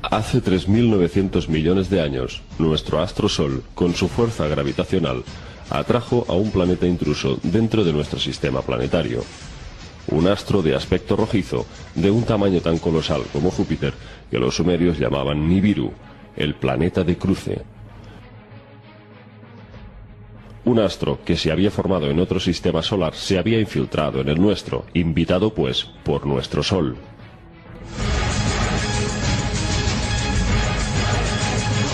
Hace 3.900 millones de años, nuestro astro Sol, con su fuerza gravitacional, atrajo a un planeta intruso dentro de nuestro sistema planetario. Un astro de aspecto rojizo, de un tamaño tan colosal como Júpiter, que los sumerios llamaban Nibiru, el planeta de cruce. Un astro que se había formado en otro sistema solar se había infiltrado en el nuestro, invitado pues por nuestro Sol.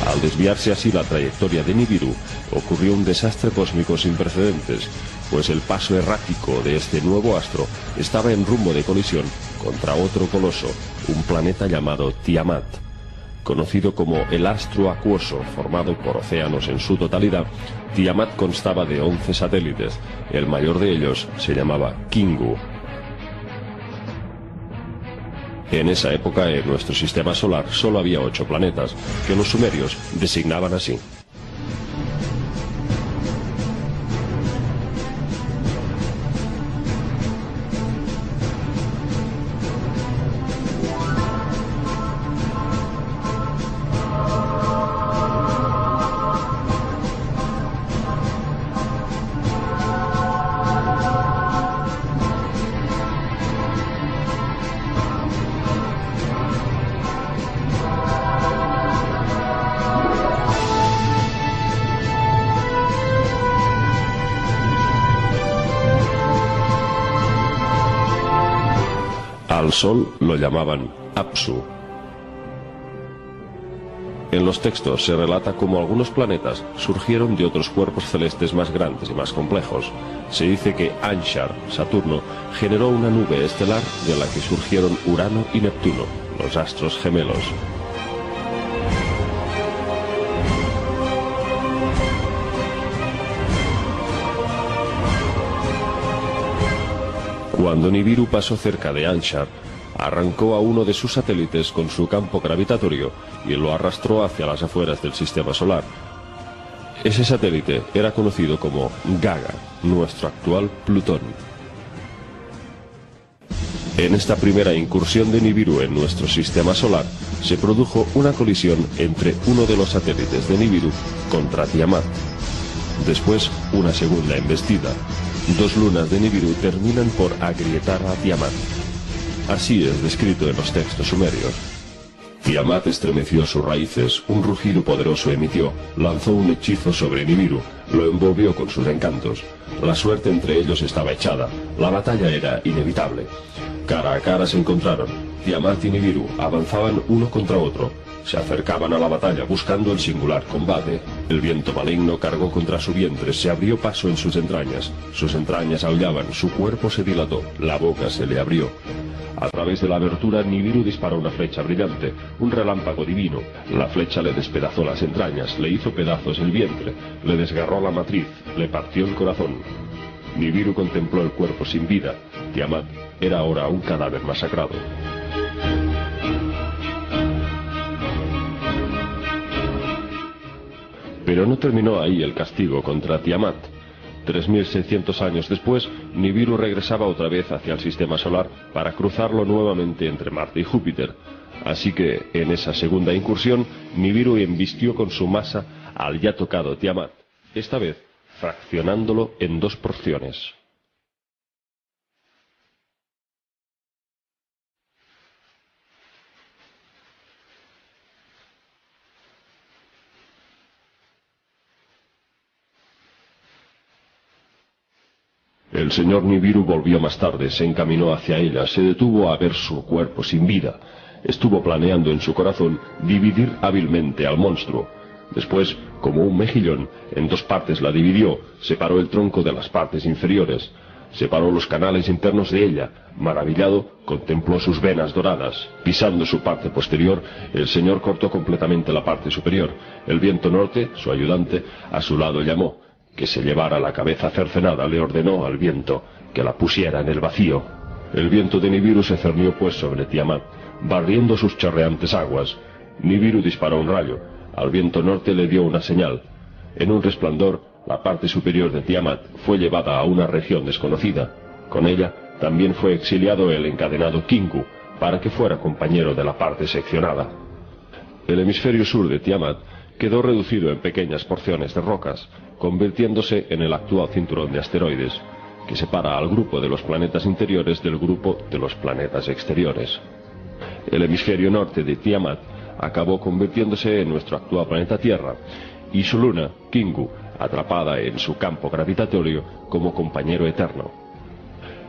Al desviarse así la trayectoria de Nibiru, ocurrió un desastre cósmico sin precedentes, pues el paso errático de este nuevo astro estaba en rumbo de colisión contra otro coloso, un planeta llamado Tiamat. Conocido como el astro acuoso, formado por océanos en su totalidad, Tiamat constaba de 11 satélites. El mayor de ellos se llamaba Kingu. En esa época en nuestro sistema solar solo había 8 planetas, que los sumerios designaban así. Al Sol lo llamaban Apsu. En los textos se relata cómo algunos planetas surgieron de otros cuerpos celestes más grandes y más complejos. Se dice que Anshar, Saturno, generó una nube estelar de la que surgieron Urano y Neptuno, los astros gemelos. Cuando Nibiru pasó cerca de Anshar, arrancó a uno de sus satélites con su campo gravitatorio y lo arrastró hacia las afueras del sistema solar. Ese satélite era conocido como Gaga, nuestro actual Plutón. En esta primera incursión de Nibiru en nuestro sistema solar, se produjo una colisión entre uno de los satélites de Nibiru contra Tiamat. Después, una segunda embestida. 2 lunas de Nibiru terminan por agrietar a Tiamat. Así es descrito en los textos sumerios. Tiamat estremeció sus raíces, un rugido poderoso emitió, lanzó un hechizo sobre Nibiru, lo envolvió con sus encantos. La suerte entre ellos estaba echada, la batalla era inevitable. Cara a cara se encontraron, Tiamat y Nibiru avanzaban uno contra otro. Se acercaban a la batalla buscando el singular combate. El viento maligno cargó contra su vientre, se abrió paso en sus entrañas aullaban, su cuerpo se dilató, la boca se le abrió. A través de la abertura Nibiru disparó una flecha brillante, un relámpago divino. La flecha le despedazó las entrañas, le hizo pedazos el vientre, le desgarró la matriz, le partió el corazón. Nibiru contempló el cuerpo sin vida. Tiamat era ahora un cadáver masacrado. Pero no terminó ahí el castigo contra Tiamat. 3.600 años después, Nibiru regresaba otra vez hacia el sistema solar para cruzarlo nuevamente entre Marte y Júpiter. Así que, en esa segunda incursión, Nibiru embistió con su masa al ya tocado Tiamat, esta vez fraccionándolo en 2 porciones. El señor Nibiru volvió más tarde, se encaminó hacia ella, se detuvo a ver su cuerpo sin vida. Estuvo planeando en su corazón dividir hábilmente al monstruo. Después, como un mejillón, en 2 partes la dividió, separó el tronco de las partes inferiores, separó los canales internos de ella. Maravillado, contempló sus venas doradas. Pisando su parte posterior, el señor cortó completamente la parte superior. El viento norte, su ayudante, a su lado llamó. Que se llevara la cabeza cercenada, le ordenó al viento que la pusiera en el vacío. El viento de Nibiru se cernió pues sobre Tiamat, barriendo sus chorreantes aguas. Nibiru disparó un rayo. Al viento norte le dio una señal. En un resplandor, la parte superior de Tiamat fue llevada a una región desconocida. Con ella también fue exiliado el encadenado Kingu, para que fuera compañero de la parte seccionada. El hemisferio sur de Tiamat quedó reducido en pequeñas porciones de rocas, convirtiéndose en el actual cinturón de asteroides, que separa al grupo de los planetas interiores del grupo de los planetas exteriores. El hemisferio norte de Tiamat acabó convirtiéndose en nuestro actual planeta Tierra, y su luna, Kingu, atrapada en su campo gravitatorio como compañero eterno.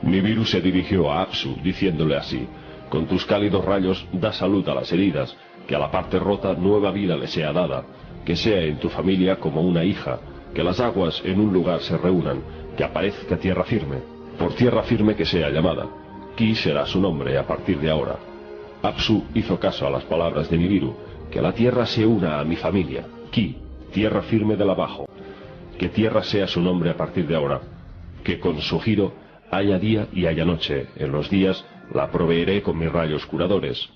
Nibiru se dirigió a Apsu diciéndole así: «Con tus cálidos rayos da salud a las heridas, que a la parte rota nueva vida le sea dada, que sea en tu familia como una hija, que las aguas en un lugar se reúnan, que aparezca tierra firme, por tierra firme que sea llamada. Ki será su nombre a partir de ahora». Apsu hizo caso a las palabras de Nibiru: «Que la tierra se una a mi familia, Ki, tierra firme del abajo, que tierra sea su nombre a partir de ahora, que con su giro haya día y haya noche, en los días la proveeré con mis rayos curadores.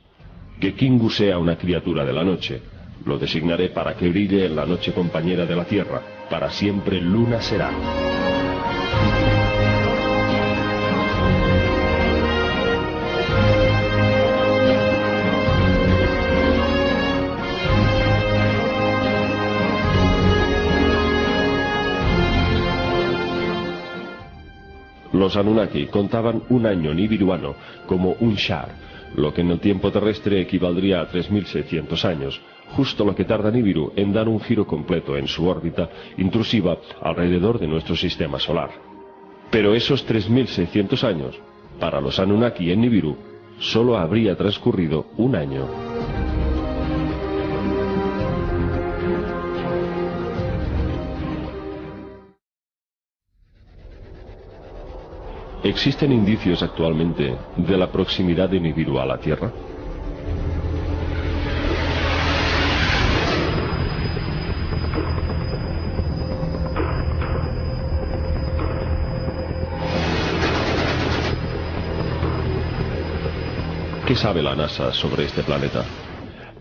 Que Kingu sea una criatura de la noche, lo designaré para que brille en la noche compañera de la tierra, para siempre luna será». Los Anunnaki contaban un año nibiruano como un Shar, lo que en el tiempo terrestre equivaldría a 3600 años, justo lo que tarda Nibiru en dar un giro completo en su órbita intrusiva alrededor de nuestro sistema solar. Pero esos 3600 años, para los Anunnaki en Nibiru, solo habría transcurrido un año. ¿Existen indicios actualmente de la proximidad de Nibiru a la Tierra? ¿Qué sabe la NASA sobre este planeta?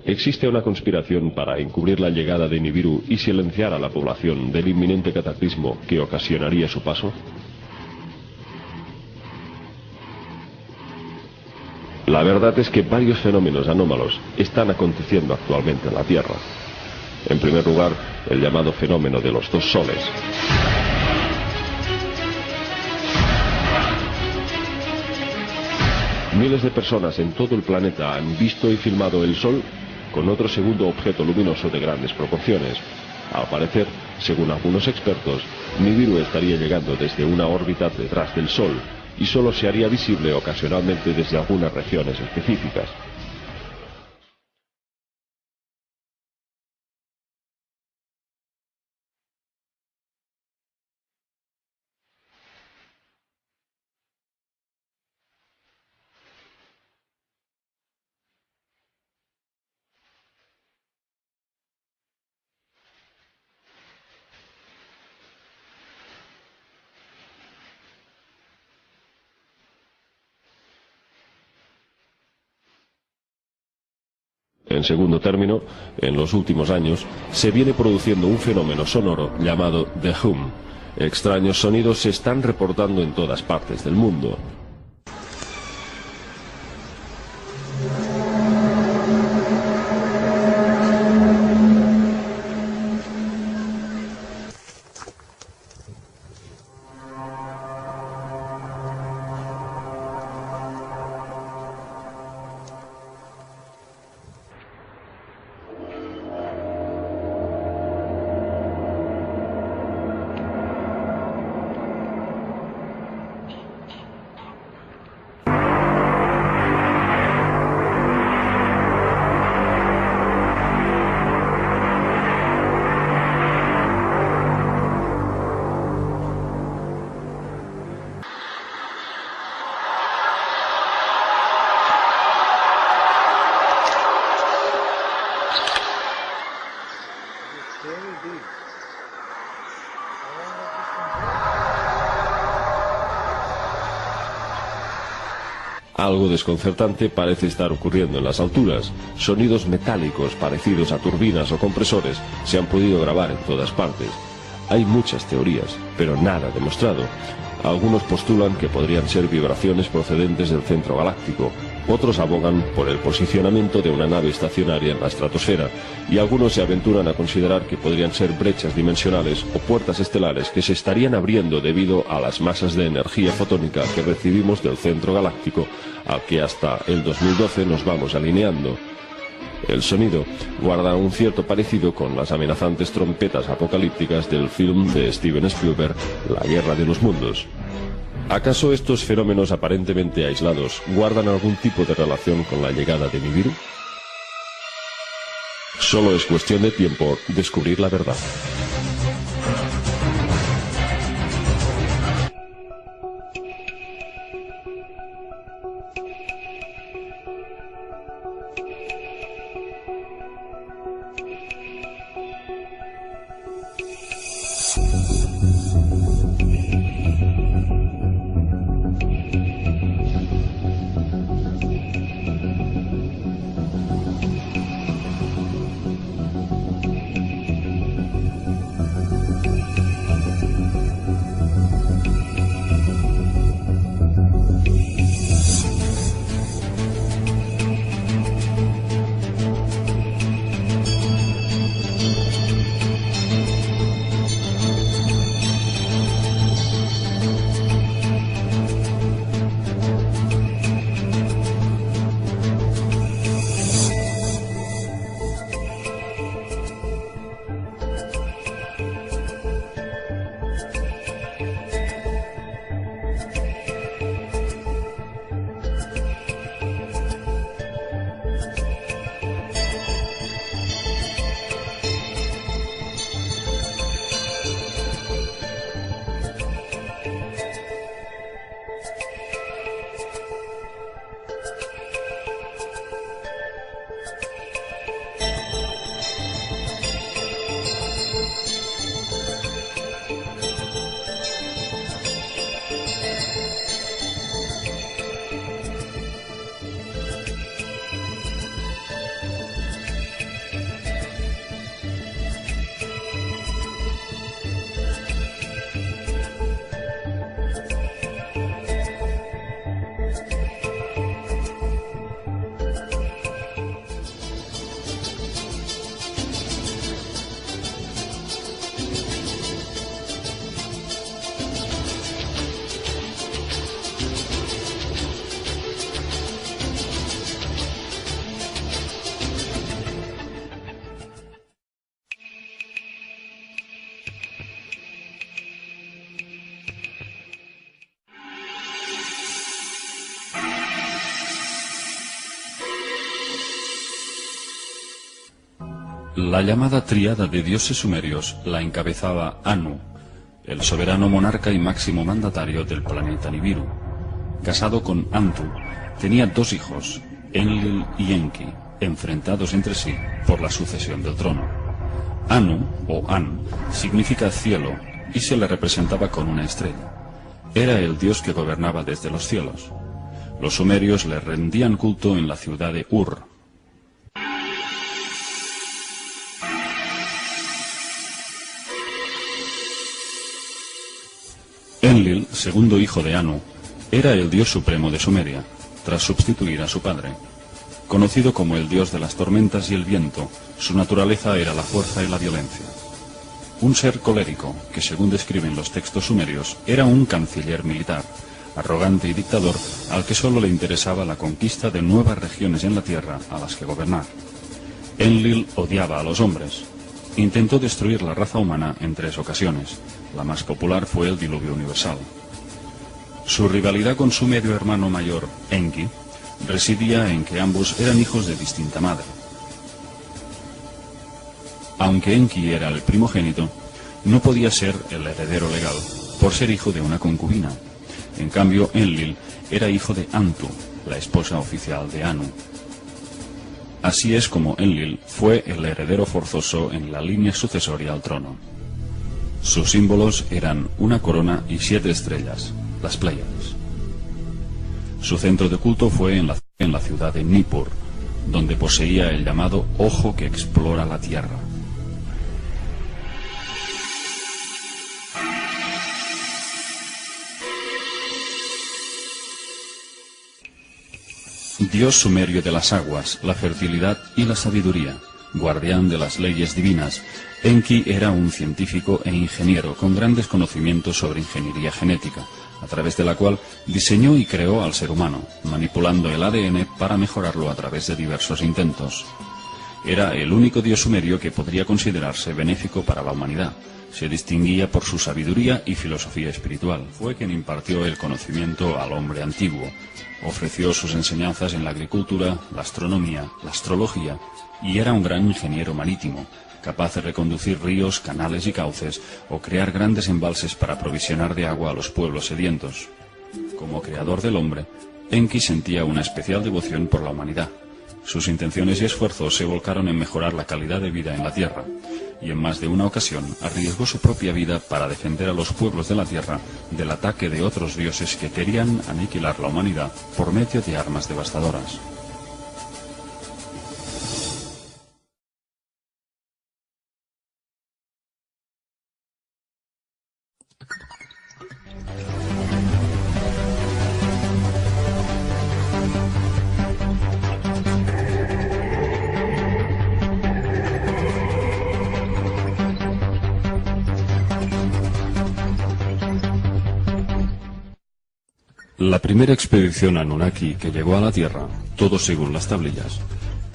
¿Existe una conspiración para encubrir la llegada de Nibiru y silenciar a la población del inminente cataclismo que ocasionaría su paso? La verdad es que varios fenómenos anómalos están aconteciendo actualmente en la Tierra. En primer lugar, el llamado fenómeno de los dos soles. Miles de personas en todo el planeta han visto y filmado el Sol con otro segundo objeto luminoso de grandes proporciones. Al parecer, según algunos expertos, Nibiru estaría llegando desde una órbita detrás del Sol, y solo se haría visible ocasionalmente desde algunas regiones específicas. En segundo término, en los últimos años, se viene produciendo un fenómeno sonoro llamado The Hum. Extraños sonidos se están reportando en todas partes del mundo. Algo desconcertante parece estar ocurriendo en las alturas. Sonidos metálicos parecidos a turbinas o compresores se han podido grabar en todas partes. Hay muchas teorías, pero nada demostrado. Algunos postulan que podrían ser vibraciones procedentes del centro galáctico. Otros abogan por el posicionamiento de una nave estacionaria en la estratosfera, y algunos se aventuran a considerar que podrían ser brechas dimensionales o puertas estelares que se estarían abriendo debido a las masas de energía fotónica que recibimos del centro galáctico, al que hasta el 2012 nos vamos alineando. El sonido guarda un cierto parecido con las amenazantes trompetas apocalípticas del film de Steven Spielberg, La Guerra de los Mundos. ¿Acaso estos fenómenos aparentemente aislados guardan algún tipo de relación con la llegada de Nibiru? Solo es cuestión de tiempo descubrir la verdad. La llamada tríada de dioses sumerios la encabezaba Anu, el soberano monarca y máximo mandatario del planeta Nibiru. Casado con Antu, tenía dos hijos, Enlil y Enki, enfrentados entre sí por la sucesión del trono. Anu, o An, significa cielo y se le representaba con una estrella. Era el dios que gobernaba desde los cielos. Los sumerios le rendían culto en la ciudad de Ur. Enlil, segundo hijo de Anu, era el dios supremo de Sumeria, tras sustituir a su padre. Conocido como el dios de las tormentas y el viento, su naturaleza era la fuerza y la violencia. Un ser colérico, que según describen los textos sumerios, era un canciller militar, arrogante y dictador, al que solo le interesaba la conquista de nuevas regiones en la tierra a las que gobernar. Enlil odiaba a los hombres. Intentó destruir la raza humana en 3 ocasiones. La más popular fue el diluvio universal. Su rivalidad con su medio hermano mayor, Enki, residía en que ambos eran hijos de distinta madre. Aunque Enki era el primogénito, no podía ser el heredero legal, por ser hijo de una concubina. En cambio, Enlil era hijo de Antu, la esposa oficial de Anu. Así es como Enlil fue el heredero forzoso en la línea sucesoria al trono. Sus símbolos eran una corona y 7 estrellas, las Pléyades. Su centro de culto fue en la ciudad de Nippur, donde poseía el llamado Ojo que explora la Tierra. dios sumerio de las aguas, la fertilidad y la sabiduría, guardián de las leyes divinas, Enki era un científico e ingeniero con grandes conocimientos sobre ingeniería genética, a través de la cual diseñó y creó al ser humano, manipulando el ADN para mejorarlo a través de diversos intentos. Era el único dios sumerio que podría considerarse benéfico para la humanidad. Se distinguía por su sabiduría y filosofía espiritual. Fue quien impartió el conocimiento al hombre antiguo. Ofreció sus enseñanzas en la agricultura, la astronomía, la astrología, y era un gran ingeniero marítimo, capaz de reconducir ríos, canales y cauces, o crear grandes embalses para aprovisionar de agua a los pueblos sedientos. Como creador del hombre, Enki sentía una especial devoción por la humanidad. Sus intenciones y esfuerzos se volcaron en mejorar la calidad de vida en la Tierra, y en más de una ocasión arriesgó su propia vida para defender a los pueblos de la Tierra del ataque de otros dioses que querían aniquilar la humanidad por medio de armas devastadoras. La primera expedición Anunnaki que llegó a la Tierra, todo según las tablillas,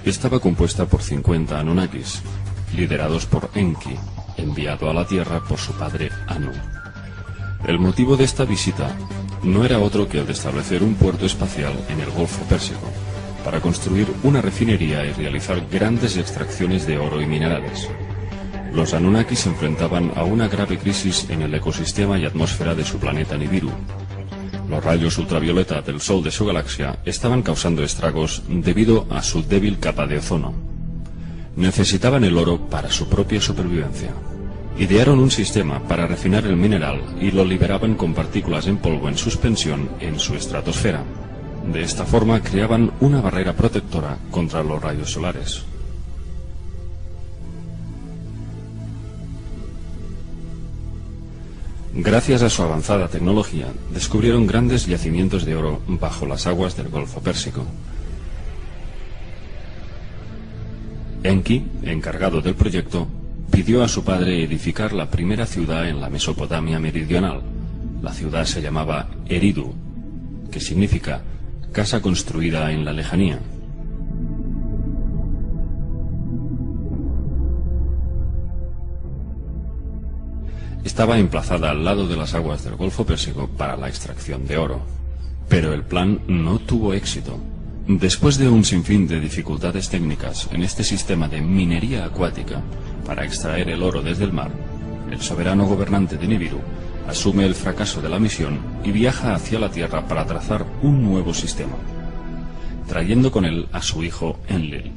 estaba compuesta por 50 Anunnakis, liderados por Enki, enviado a la Tierra por su padre Anu. El motivo de esta visita no era otro que el de establecer un puerto espacial en el Golfo Pérsico, para construir una refinería y realizar grandes extracciones de oro y minerales. Los Anunnakis se enfrentaban a una grave crisis en el ecosistema y atmósfera de su planeta Nibiru. Los rayos ultravioleta del Sol de su galaxia estaban causando estragos debido a su débil capa de ozono. Necesitaban el oro para su propia supervivencia. Idearon un sistema para refinar el mineral y lo liberaban con partículas en polvo en suspensión en su estratosfera. De esta forma creaban una barrera protectora contra los rayos solares. Gracias a su avanzada tecnología, descubrieron grandes yacimientos de oro bajo las aguas del Golfo Pérsico. Enki, encargado del proyecto, pidió a su padre edificar la primera ciudad en la Mesopotamia meridional. La ciudad se llamaba Eridu, que significa casa construida en la lejanía. Estaba emplazada al lado de las aguas del Golfo Pérsico para la extracción de oro. Pero el plan no tuvo éxito. Después de un sinfín de dificultades técnicas en este sistema de minería acuática para extraer el oro desde el mar, el soberano gobernante de Nibiru asume el fracaso de la misión y viaja hacia la Tierra para trazar un nuevo sistema, trayendo con él a su hijo Enlil.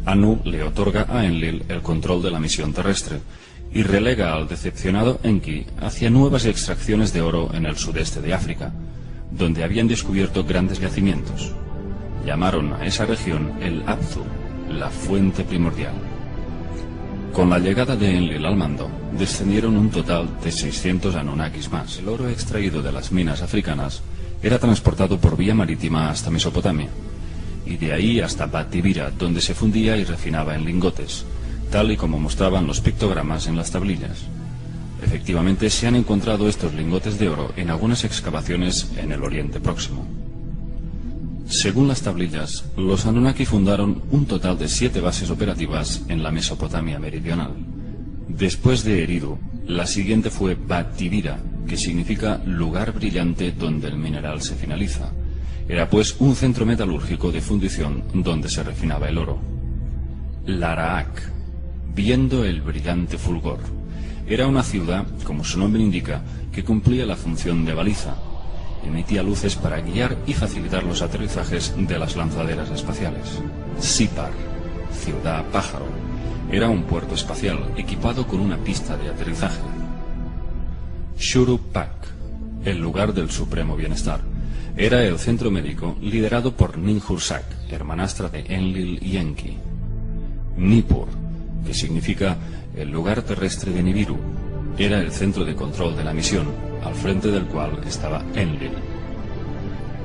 Anu le otorga a Enlil el control de la misión terrestre y relega al decepcionado Enki hacia nuevas extracciones de oro en el sudeste de África, donde habían descubierto grandes yacimientos. Llamaron a esa región el Abzu, la fuente primordial. Con la llegada de Enlil al mando, descendieron un total de 600 Anunnakis más. El oro extraído de las minas africanas era transportado por vía marítima hasta Mesopotamia, y de ahí hasta Batibira, donde se fundía y refinaba en lingotes, tal y como mostraban los pictogramas en las tablillas. Efectivamente, se han encontrado estos lingotes de oro en algunas excavaciones en el Oriente Próximo. Según las tablillas, los Anunnaki fundaron un total de 7 bases operativas en la Mesopotamia meridional. Después de Eridu, la siguiente fue Batibira, que significa lugar brillante donde el mineral se finaliza. Era pues un centro metalúrgico de fundición donde se refinaba el oro. Laraak, viendo el brillante fulgor, era una ciudad, como su nombre indica, que cumplía la función de baliza. Emitía luces para guiar y facilitar los aterrizajes de las lanzaderas espaciales. Sipar, ciudad pájaro, era un puerto espacial equipado con una pista de aterrizaje. Shuruppak, el lugar del supremo bienestar, era el centro médico liderado por Ninhursag, hermanastra de Enlil y Enki. Nippur, que significa el lugar terrestre de Nibiru, era el centro de control de la misión, al frente del cual estaba Enlil.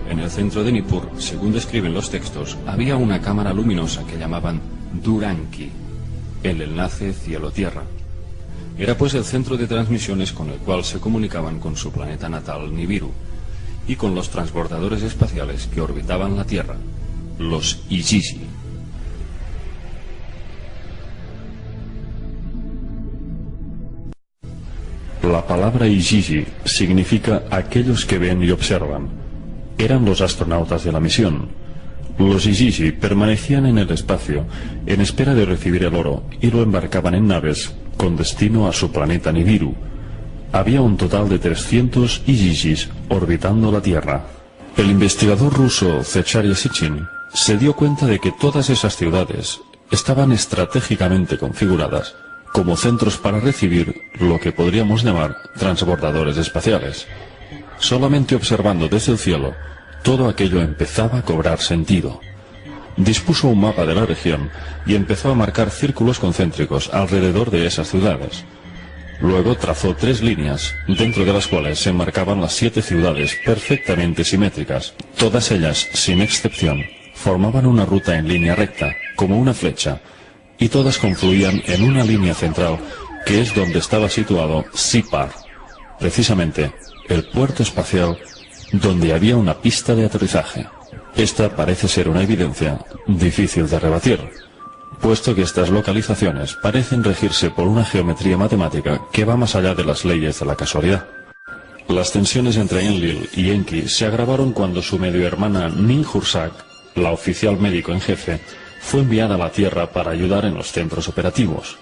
En el centro de Nippur, según describen los textos, había una cámara luminosa que llamaban Duranki, el enlace cielo-tierra. Era pues el centro de transmisiones con el cual se comunicaban con su planeta natal Nibiru y con los transbordadores espaciales que orbitaban la Tierra, los Igigi. La palabra Igigi significa aquellos que ven y observan. Eran los astronautas de la misión. Los Igigi permanecían en el espacio en espera de recibir el oro y lo embarcaban en naves con destino a su planeta Nibiru. Había un total de 300 Igigis orbitando la Tierra. El investigador ruso Zechariy Sitchin se dio cuenta de que todas esas ciudades estaban estratégicamente configuradas como centros para recibir lo que podríamos llamar transbordadores espaciales. Solamente observando desde el cielo, todo aquello empezaba a cobrar sentido. Dispuso un mapa de la región y empezó a marcar círculos concéntricos alrededor de esas ciudades. Luego trazó 3 líneas, dentro de las cuales se marcaban las 7 ciudades perfectamente simétricas. Todas ellas, sin excepción, formaban una ruta en línea recta, como una flecha, y todas confluían en una línea central, que es donde estaba situado Sipar, precisamente el puerto espacial donde había una pista de aterrizaje. Esta parece ser una evidencia difícil de rebatir, puesto que estas localizaciones parecen regirse por una geometría matemática que va más allá de las leyes de la casualidad. Las tensiones entre Enlil y Enki se agravaron cuando su medio hermana Ninhursag, la oficial médico en jefe, fue enviada a la Tierra para ayudar en los centros operativos.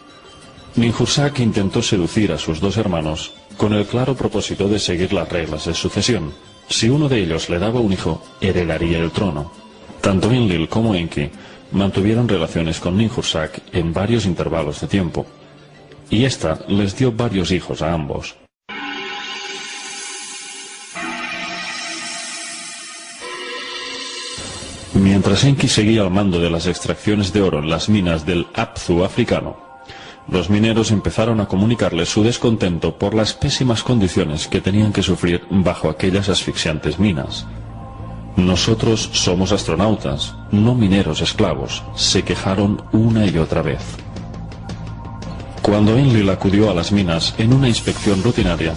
Ninhursag intentó seducir a sus 2 hermanos con el claro propósito de seguir las reglas de sucesión. Si uno de ellos le daba un hijo, heredaría el trono. Tanto Enlil como Enki mantuvieron relaciones con Ninhursag en varios intervalos de tiempo, y ésta les dio varios hijos a ambos. Mientras Enki seguía al mando de las extracciones de oro en las minas del Abzu africano, los mineros empezaron a comunicarle su descontento por las pésimas condiciones que tenían que sufrir bajo aquellas asfixiantes minas. «Nosotros somos astronautas, no mineros esclavos», se quejaron una y otra vez. Cuando Enlil acudió a las minas en una inspección rutinaria,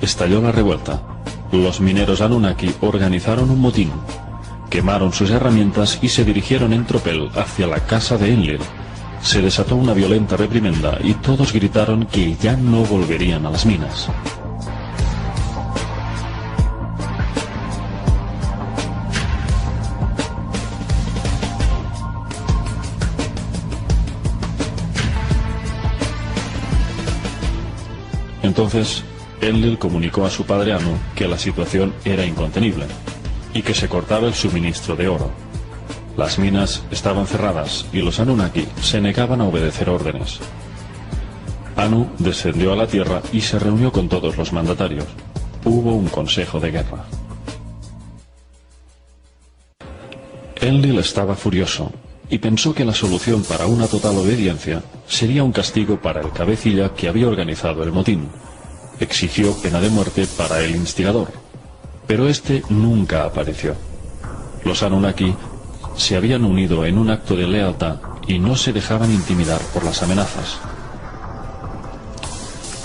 estalló la revuelta. Los mineros Anunnaki organizaron un motín, quemaron sus herramientas y se dirigieron en tropel hacia la casa de Enlil. Se desató una violenta reprimenda y todos gritaron que ya no volverían a las minas. Entonces, Enlil comunicó a su padre Anu que la situación era incontenible y que se cortaba el suministro de oro. Las minas estaban cerradas y los Anunnaki se negaban a obedecer órdenes. Anu descendió a la Tierra y se reunió con todos los mandatarios. Hubo un consejo de guerra. Enlil estaba furioso y pensó que la solución para una total obediencia sería un castigo para el cabecilla que había organizado el motín. Exigió pena de muerte para el instigador, pero este nunca apareció. Los Anunnaki se habían unido en un acto de lealtad y no se dejaban intimidar por las amenazas.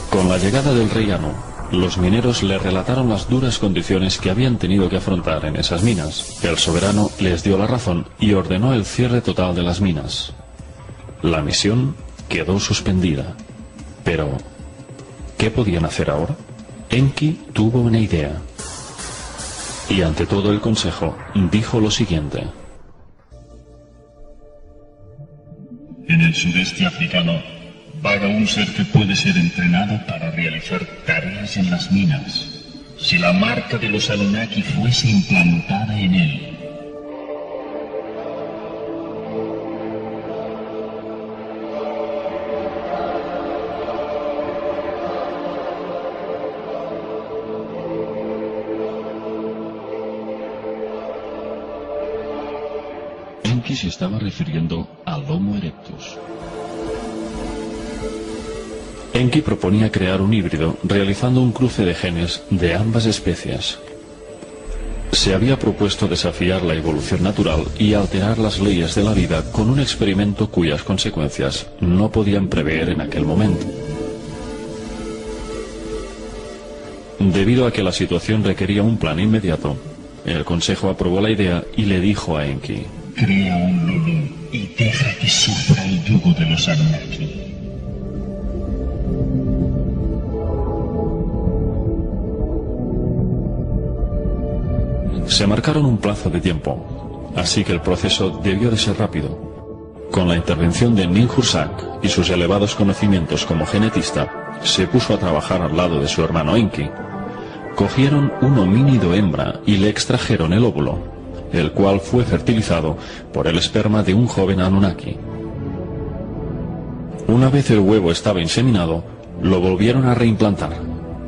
Con la llegada del rey Anu, los mineros le relataron las duras condiciones que habían tenido que afrontar en esas minas. El soberano les dio la razón y ordenó el cierre total de las minas. La misión quedó suspendida. Pero, ¿qué podían hacer ahora? Enki tuvo una idea. Y ante todo el consejo, dijo lo siguiente. En el sudeste africano vaga un ser que puede ser entrenado para realizar tareas en las minas. Si la marca de los Anunnaki fuese implantada en él. Enki se estaba refiriendo al Homo erectus. Enki proponía crear un híbrido realizando un cruce de genes de ambas especies. Se había propuesto desafiar la evolución natural y alterar las leyes de la vida con un experimento cuyas consecuencias no podían prever en aquel momento. Debido a que la situación requería un plan inmediato, el Consejo aprobó la idea y le dijo a Enki: crea un Lulu y deja que sufra el yugo de los Anunnaki. Se marcaron un plazo de tiempo, así que el proceso debió de ser rápido. Con la intervención de Ninhursag y sus elevados conocimientos como genetista, se puso a trabajar al lado de su hermano Enki. Cogieron un homínido hembra y le extrajeron el óvulo, el cual fue fertilizado por el esperma de un joven Anunnaki. Una vez el huevo estaba inseminado, lo volvieron a reimplantar,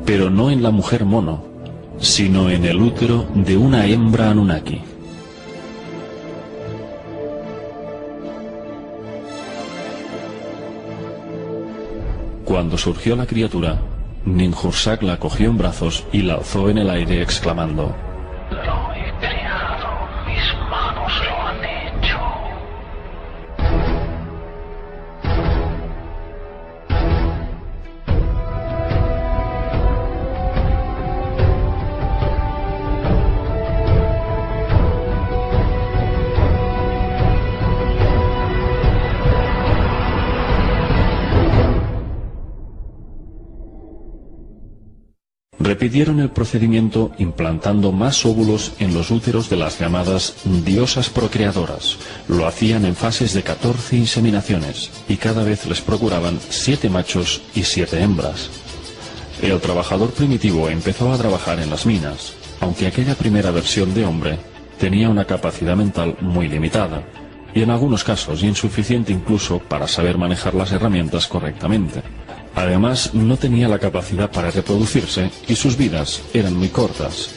pero no en la mujer mono, sino en el útero de una hembra Anunnaki. Cuando surgió la criatura, Ninhursag la cogió en brazos y la alzó en el aire exclamando: lo he creado, mis manos lo han hecho. Repitieron el procedimiento implantando más óvulos en los úteros de las llamadas diosas procreadoras. Lo hacían en fases de 14 inseminaciones y cada vez les procuraban 7 machos y 7 hembras. El trabajador primitivo empezó a trabajar en las minas, aunque aquella primera versión de hombre tenía una capacidad mental muy limitada y en algunos casos insuficiente incluso para saber manejar las herramientas correctamente. Además, no tenía la capacidad para reproducirse y sus vidas eran muy cortas,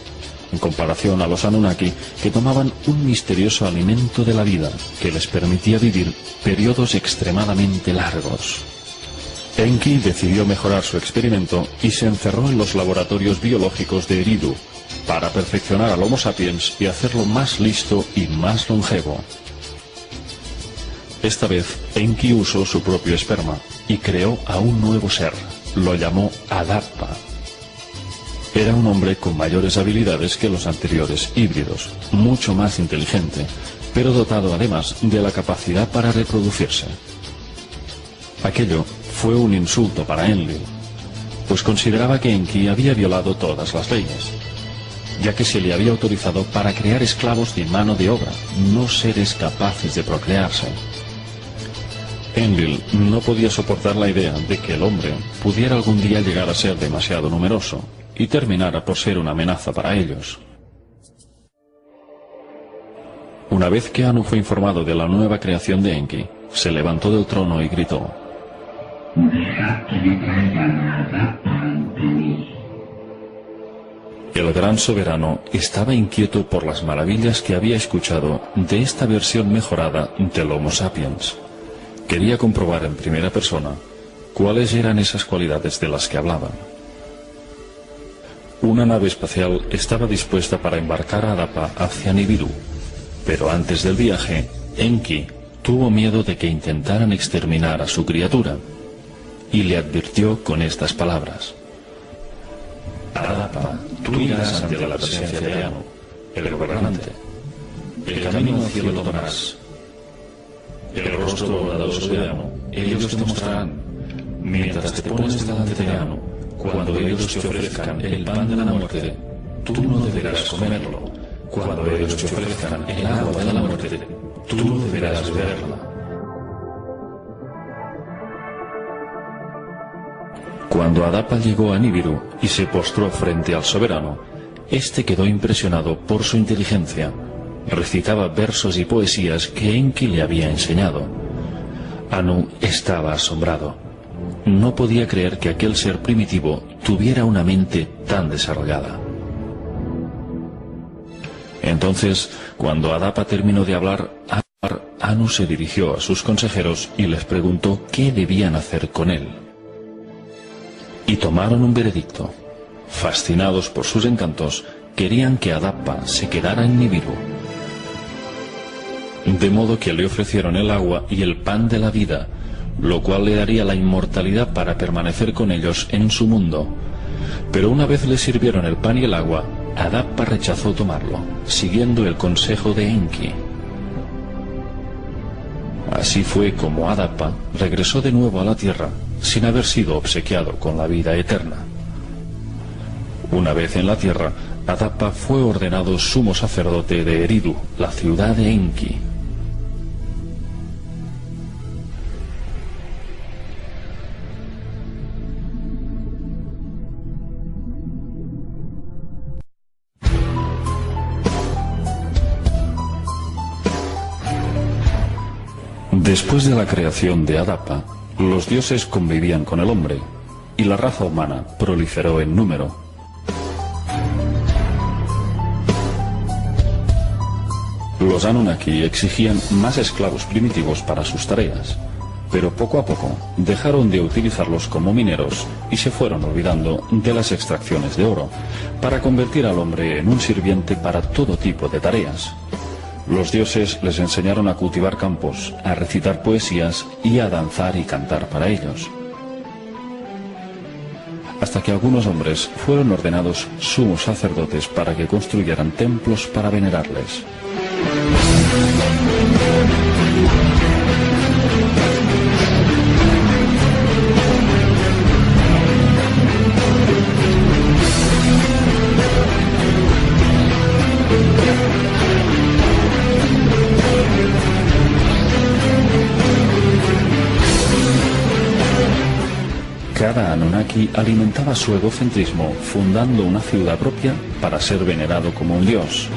en comparación a los Anunnaki, que tomaban un misterioso alimento de la vida que les permitía vivir periodos extremadamente largos. Enki decidió mejorar su experimento y se encerró en los laboratorios biológicos de Eridu para perfeccionar al Homo sapiens y hacerlo más listo y más longevo. Esta vez, Enki usó su propio esperma y creó a un nuevo ser. Lo llamó Adapa. Era un hombre con mayores habilidades que los anteriores híbridos, mucho más inteligente, pero dotado además de la capacidad para reproducirse. Aquello fue un insulto para Enlil, pues consideraba que Enki había violado todas las leyes, ya que se le había autorizado para crear esclavos de mano de obra, no seres capaces de procrearse. Enlil no podía soportar la idea de que el hombre pudiera algún día llegar a ser demasiado numeroso y terminara por ser una amenaza para ellos. Una vez que Anu fue informado de la nueva creación de Enki, se levantó del trono y gritó: «Dejad que me traigan a Adapa ante mí». El gran soberano estaba inquieto por las maravillas que había escuchado de esta versión mejorada del Homo sapiens. Quería comprobar en primera persona cuáles eran esas cualidades de las que hablaban. Una nave espacial estaba dispuesta para embarcar a Adapa hacia Nibiru, pero antes del viaje, Enki tuvo miedo de que intentaran exterminar a su criatura, y le advirtió con estas palabras: Adapa, tú irás ante la presencia de Anu, el gobernante. El camino al cielo tomarás. El rostro bondadoso de Anu, ellos te mostrarán. Mientras te pones delante de Anu, cuando ellos te ofrezcan el pan de la muerte, tú no deberás comerlo. Cuando ellos te ofrezcan el agua de la muerte, tú no deberás beberla. Cuando Adapa llegó a Nibiru y se postró frente al soberano, éste quedó impresionado por su inteligencia. Recitaba versos y poesías que Enki le había enseñado. Anu estaba asombrado. No podía creer que aquel ser primitivo tuviera una mente tan desarrollada. Entonces, cuando Adapa terminó de hablar, Anu se dirigió a sus consejeros y les preguntó qué debían hacer con él. Y tomaron un veredicto. Fascinados por sus encantos, querían que Adapa se quedara en Nibiru. De modo que le ofrecieron el agua y el pan de la vida, lo cual le daría la inmortalidad para permanecer con ellos en su mundo. Pero una vez le sirvieron el pan y el agua, Adapa rechazó tomarlo, siguiendo el consejo de Enki. Así fue como Adapa regresó de nuevo a la tierra, sin haber sido obsequiado con la vida eterna. Una vez en la tierra, Adapa fue ordenado sumo sacerdote de Eridu, la ciudad de Enki. Después de la creación de Adapa, los dioses convivían con el hombre, y la raza humana proliferó en número. Los Anunnaki exigían más esclavos primitivos para sus tareas, pero poco a poco dejaron de utilizarlos como mineros y se fueron olvidando de las extracciones de oro, para convertir al hombre en un sirviente para todo tipo de tareas. Los dioses les enseñaron a cultivar campos, a recitar poesías y a danzar y cantar para ellos. Hasta que algunos hombres fueron ordenados sumos sacerdotes para que construyeran templos para venerarles. Cada Anunnaki alimentaba su egocentrismo fundando una ciudad propia para ser venerado como un dios.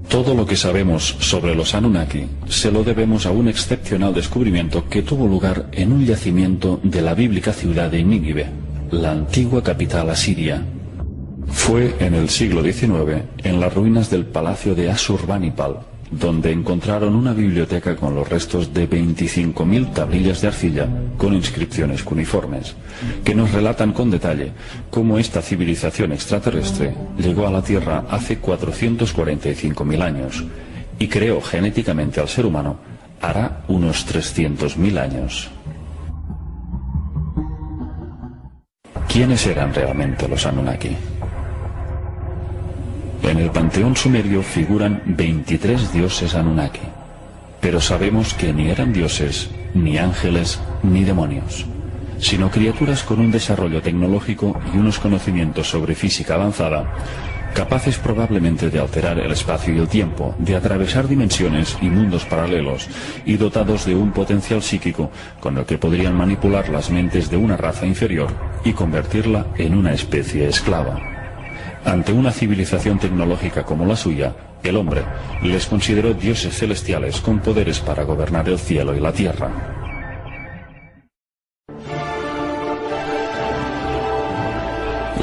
Todo lo que sabemos sobre los Anunnaki se lo debemos a un excepcional descubrimiento que tuvo lugar en un yacimiento de la bíblica ciudad de Nínive, la antigua capital asiria. Fue en el siglo XIX, en las ruinas del palacio de Asurbanipal, donde encontraron una biblioteca con los restos de 25.000 tablillas de arcilla con inscripciones cuneiformes, que nos relatan con detalle cómo esta civilización extraterrestre llegó a la Tierra hace 445.000 años y creó genéticamente al ser humano hará unos 300.000 años. ¿Quiénes eran realmente los Anunnaki? En el panteón sumerio figuran 23 dioses Anunnaki, pero sabemos que ni eran dioses, ni ángeles, ni demonios, sino criaturas con un desarrollo tecnológico y unos conocimientos sobre física avanzada, capaces probablemente de alterar el espacio y el tiempo, de atravesar dimensiones y mundos paralelos, y dotados de un potencial psíquico con el que podrían manipular las mentes de una raza inferior y convertirla en una especie esclava. Ante una civilización tecnológica como la suya, el hombre les consideró dioses celestiales con poderes para gobernar el cielo y la tierra.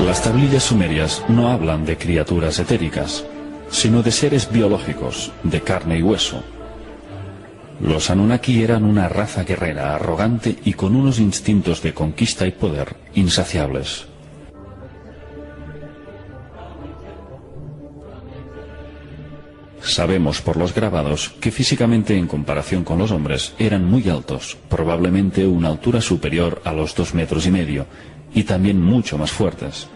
Las tablillas sumerias no hablan de criaturas etéricas, sino de seres biológicos, de carne y hueso. Los Anunnaki eran una raza guerrera, arrogante y con unos instintos de conquista y poder insaciables. Sabemos por los grabados que físicamente en comparación con los hombres eran muy altos, probablemente una altura superior a los 2,5 metros, y también mucho más fuertes.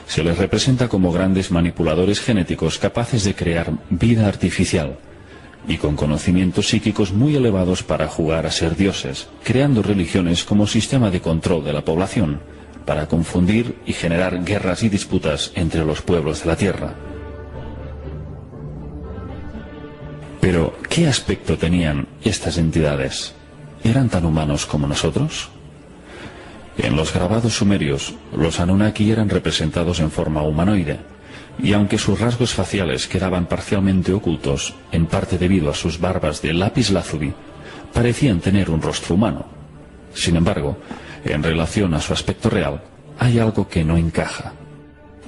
Se les representa como grandes manipuladores genéticos capaces de crear vida artificial y con conocimientos psíquicos muy elevados para jugar a ser dioses, creando religiones como sistema de control de la población, para confundir y generar guerras y disputas entre los pueblos de la Tierra. Pero, ¿qué aspecto tenían estas entidades? ¿Eran tan humanos como nosotros? En los grabados sumerios, los Anunnaki eran representados en forma humanoide, y aunque sus rasgos faciales quedaban parcialmente ocultos, en parte debido a sus barbas de lápiz lazuli, parecían tener un rostro humano. Sin embargo, en relación a su aspecto real, hay algo que no encaja.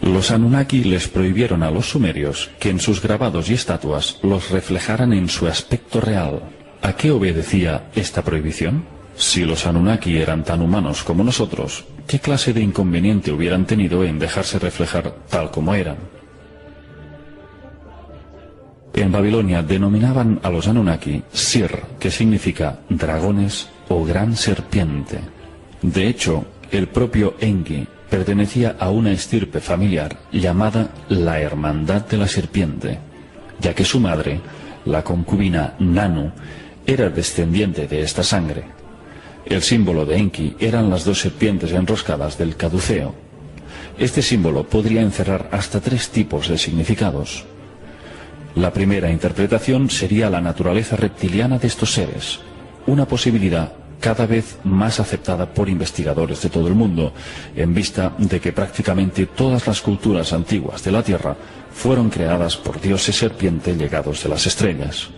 Los Anunnaki les prohibieron a los sumerios que en sus grabados y estatuas los reflejaran en su aspecto real. ¿A qué obedecía esta prohibición? Si los Anunnaki eran tan humanos como nosotros, ¿qué clase de inconveniente hubieran tenido en dejarse reflejar tal como eran? En Babilonia denominaban a los Anunnaki Sir, que significa dragones o gran serpiente. De hecho, el propio Enki pertenecía a una estirpe familiar llamada la Hermandad de la Serpiente, ya que su madre, la concubina Nanu, era descendiente de esta sangre. El símbolo de Enki eran las dos serpientes enroscadas del caduceo. Este símbolo podría encerrar hasta 3 tipos de significados. La primera interpretación sería la naturaleza reptiliana de estos seres, una posibilidad cada vez más aceptada por investigadores de todo el mundo, en vista de que prácticamente todas las culturas antiguas de la Tierra fueron creadas por dioses serpiente llegados de las estrellas.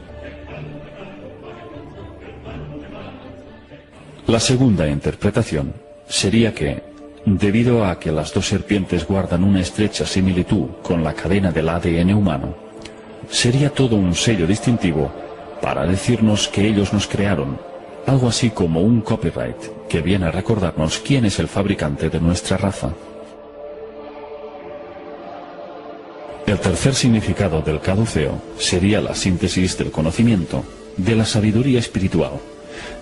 La segunda interpretación sería que, debido a que las dos serpientes guardan una estrecha similitud con la cadena del ADN humano, sería todo un sello distintivo para decirnos que ellos nos crearon, algo así como un copyright que viene a recordarnos quién es el fabricante de nuestra raza. El tercer significado del caduceo sería la síntesis del conocimiento, de la sabiduría espiritual,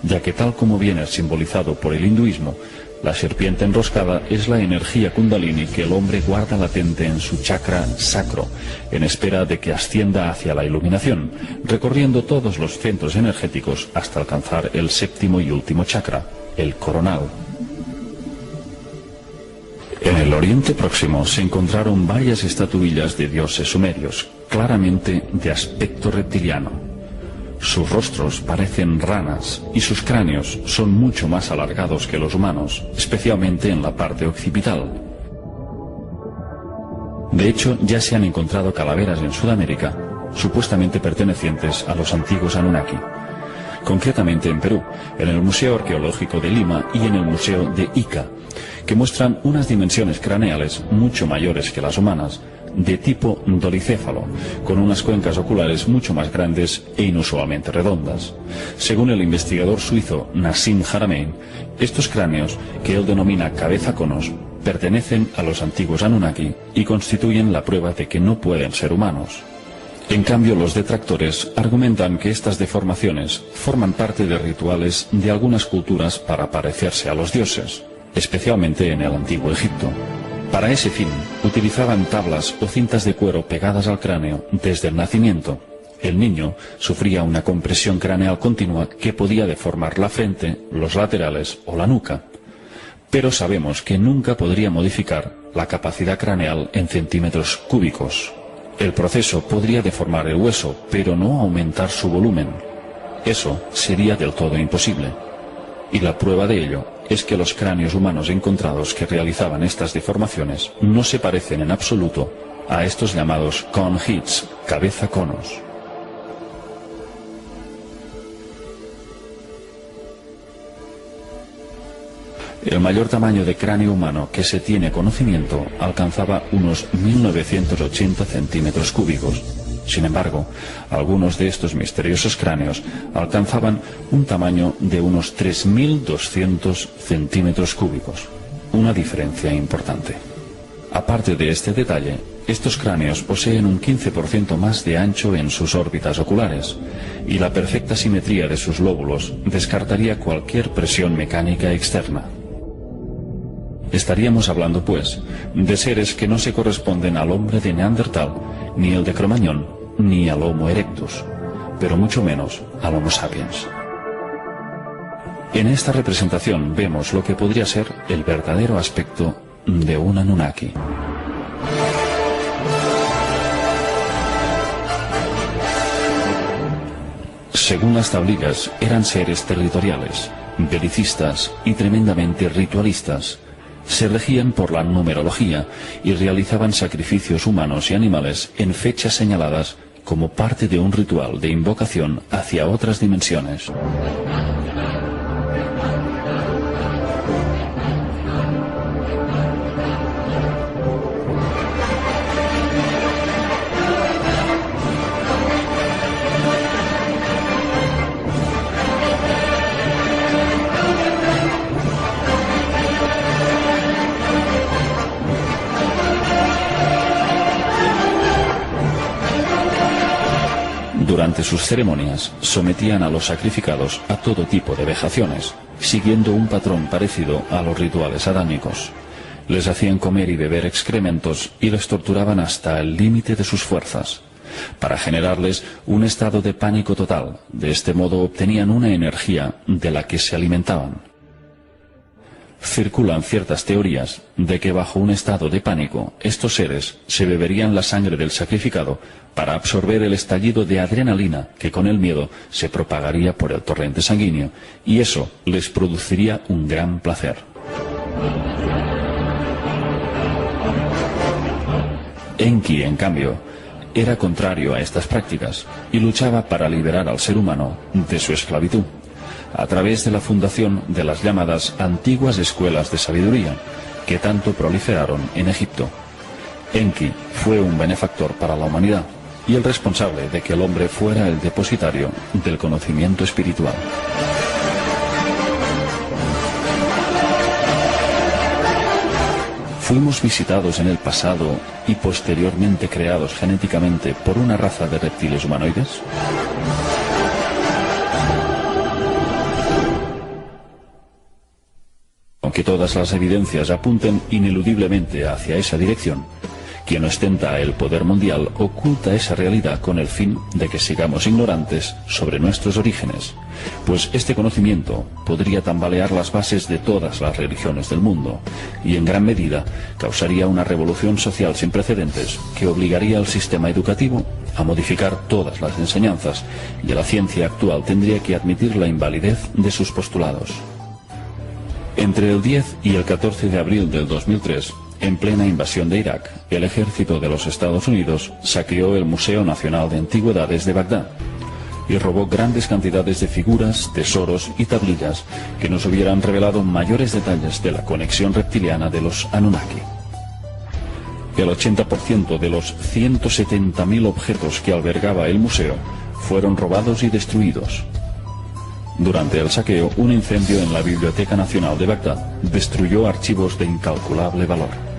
ya que tal como viene simbolizado por el hinduismo, la serpiente enroscada es la energía kundalini que el hombre guarda latente en su chakra sacro, en espera de que ascienda hacia la iluminación, recorriendo todos los centros energéticos hasta alcanzar el séptimo y último chakra, el coronal. En el Oriente Próximo se encontraron varias estatuillas de dioses sumerios, claramente de aspecto reptiliano. Sus rostros parecen ranas y sus cráneos son mucho más alargados que los humanos, especialmente en la parte occipital. De hecho, ya se han encontrado calaveras en Sudamérica, supuestamente pertenecientes a los antiguos Anunnaki. Concretamente en Perú, en el Museo Arqueológico de Lima y en el Museo de Ica, que muestran unas dimensiones craneales mucho mayores que las humanas, de tipo dolicéfalo, con unas cuencas oculares mucho más grandes e inusualmente redondas. Según el investigador suizo Nassim Haramein, estos cráneos, que él denomina cabeza conos, pertenecen a los antiguos Anunnaki y constituyen la prueba de que no pueden ser humanos. En cambio, los detractores argumentan que estas deformaciones forman parte de rituales de algunas culturas para parecerse a los dioses, especialmente en el antiguo Egipto. Para ese fin, utilizaban tablas o cintas de cuero pegadas al cráneo desde el nacimiento. El niño sufría una compresión craneal continua que podía deformar la frente, los laterales o la nuca. Pero sabemos que nunca podría modificar la capacidad craneal en centímetros cúbicos. El proceso podría deformar el hueso, pero no aumentar su volumen. Eso sería del todo imposible. Y la prueba de ello es que los cráneos humanos encontrados que realizaban estas deformaciones no se parecen en absoluto a estos llamados cone heads, cabeza conos. El mayor tamaño de cráneo humano que se tiene conocimiento alcanzaba unos 1980 centímetros cúbicos. Sin embargo, algunos de estos misteriosos cráneos alcanzaban un tamaño de unos 3.200 centímetros cúbicos, una diferencia importante. Aparte de este detalle, estos cráneos poseen un 15% más de ancho en sus órbitas oculares, y la perfecta simetría de sus lóbulos descartaría cualquier presión mecánica externa. Estaríamos hablando, pues, de seres que no se corresponden al hombre de Neandertal, ni el de Cromañón, ni al Homo erectus, pero mucho menos al Homo sapiens. En esta representación vemos lo que podría ser el verdadero aspecto de un Anunnaki. Según las tablillas, eran seres territoriales, belicistas y tremendamente ritualistas. Se regían por la numerología y realizaban sacrificios humanos y animales en fechas señaladas como parte de un ritual de invocación hacia otras dimensiones. Durante sus ceremonias, sometían a los sacrificados a todo tipo de vejaciones, siguiendo un patrón parecido a los rituales adámicos. Les hacían comer y beber excrementos y les torturaban hasta el límite de sus fuerzas, para generarles un estado de pánico total. De este modo obtenían una energía de la que se alimentaban. Circulan ciertas teorías de que bajo un estado de pánico, estos seres se beberían la sangre del sacrificado para absorber el estallido de adrenalina que con el miedo se propagaría por el torrente sanguíneo, y eso les produciría un gran placer. Enki, en cambio, era contrario a estas prácticas y luchaba para liberar al ser humano de su esclavitud, a través de la fundación de las llamadas antiguas escuelas de sabiduría, que tanto proliferaron en Egipto. Enki fue un benefactor para la humanidad y el responsable de que el hombre fuera el depositario del conocimiento espiritual. Fuimos visitados en el pasado y posteriormente creados genéticamente por una raza de reptiles humanoides. Aunque todas las evidencias apunten ineludiblemente hacia esa dirección, quien ostenta el poder mundial oculta esa realidad con el fin de que sigamos ignorantes sobre nuestros orígenes, pues este conocimiento podría tambalear las bases de todas las religiones del mundo y en gran medida causaría una revolución social sin precedentes que obligaría al sistema educativo a modificar todas las enseñanzas, y la ciencia actual tendría que admitir la invalidez de sus postulados. Entre el 10 y el 14 de abril del 2003, en plena invasión de Irak, el ejército de los Estados Unidos saqueó el Museo Nacional de Antigüedades de Bagdad y robó grandes cantidades de figuras, tesoros y tablillas que nos hubieran revelado mayores detalles de la conexión reptiliana de los Anunnaki. El 80% de los 170.000 objetos que albergaba el museo fueron robados y destruidos. Durante el saqueo, un incendio en la Biblioteca Nacional de Bagdad destruyó archivos de incalculable valor.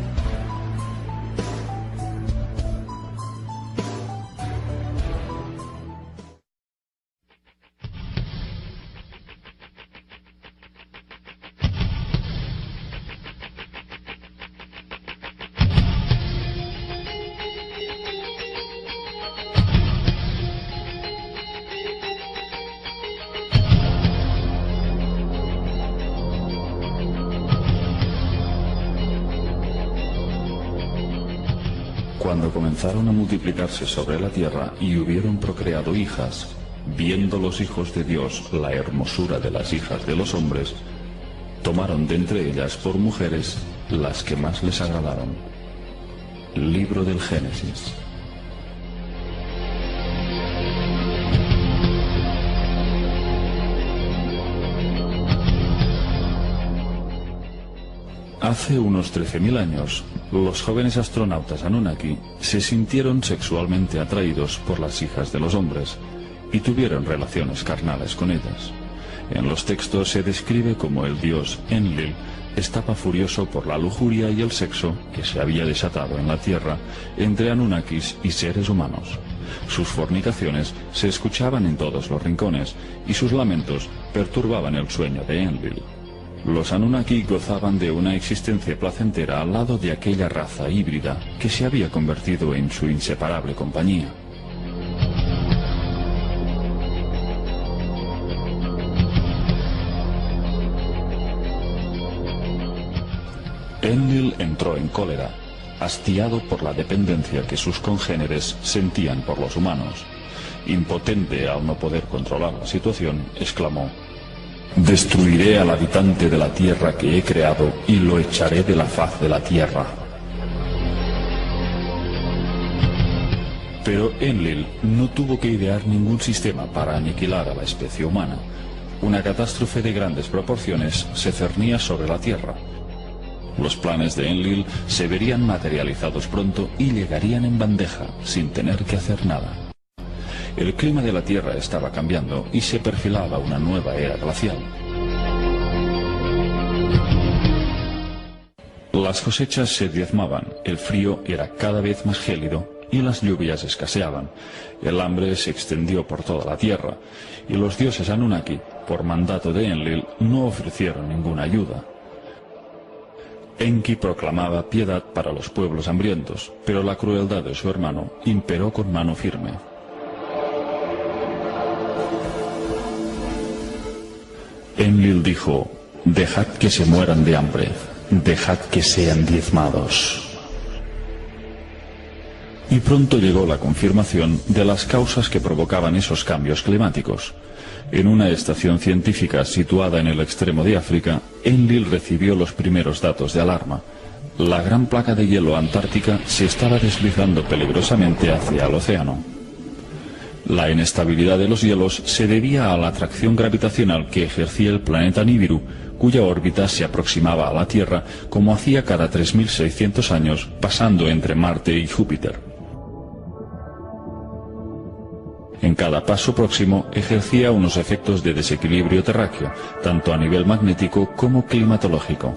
Cuando comenzaron a multiplicarse sobre la tierra y hubieron procreado hijas, viendo los hijos de Dios la hermosura de las hijas de los hombres, tomaron de entre ellas por mujeres las que más les agradaron. Libro del Génesis. Hace unos 13.000 años, los jóvenes astronautas Anunnaki se sintieron sexualmente atraídos por las hijas de los hombres y tuvieron relaciones carnales con ellas. En los textos se describe como el dios Enlil estaba furioso por la lujuria y el sexo que se había desatado en la Tierra entre Anunnakis y seres humanos. Sus fornicaciones se escuchaban en todos los rincones y sus lamentos perturbaban el sueño de Enlil. Los Anunnaki gozaban de una existencia placentera al lado de aquella raza híbrida que se había convertido en su inseparable compañía. Enlil entró en cólera, hastiado por la dependencia que sus congéneres sentían por los humanos. Impotente al no poder controlar la situación, exclamó: «Destruiré al habitante de la tierra que he creado y lo echaré de la faz de la tierra». Pero Enlil no tuvo que idear ningún sistema para aniquilar a la especie humana. Una catástrofe de grandes proporciones se cernía sobre la tierra. Los planes de Enlil se verían materializados pronto y llegarían en bandeja, sin tener que hacer nada. El clima de la Tierra estaba cambiando y se perfilaba una nueva era glacial. Las cosechas se diezmaban, el frío era cada vez más gélido y las lluvias escaseaban. El hambre se extendió por toda la tierra, y los dioses Anunnaki, por mandato de Enlil, no ofrecieron ninguna ayuda. Enki proclamaba piedad para los pueblos hambrientos, pero la crueldad de su hermano imperó con mano firme. Enlil dijo: «Dejad que se mueran de hambre, dejad que sean diezmados». Y pronto llegó la confirmación de las causas que provocaban esos cambios climáticos. En una estación científica situada en el extremo de África, Enlil recibió los primeros datos de alarma. La gran placa de hielo antártica se estaba deslizando peligrosamente hacia el océano. La inestabilidad de los hielos se debía a la atracción gravitacional que ejercía el planeta Nibiru, cuya órbita se aproximaba a la Tierra como hacía cada 3.600 años, pasando entre Marte y Júpiter. En cada paso próximo ejercía unos efectos de desequilibrio terráqueo, tanto a nivel magnético como climatológico.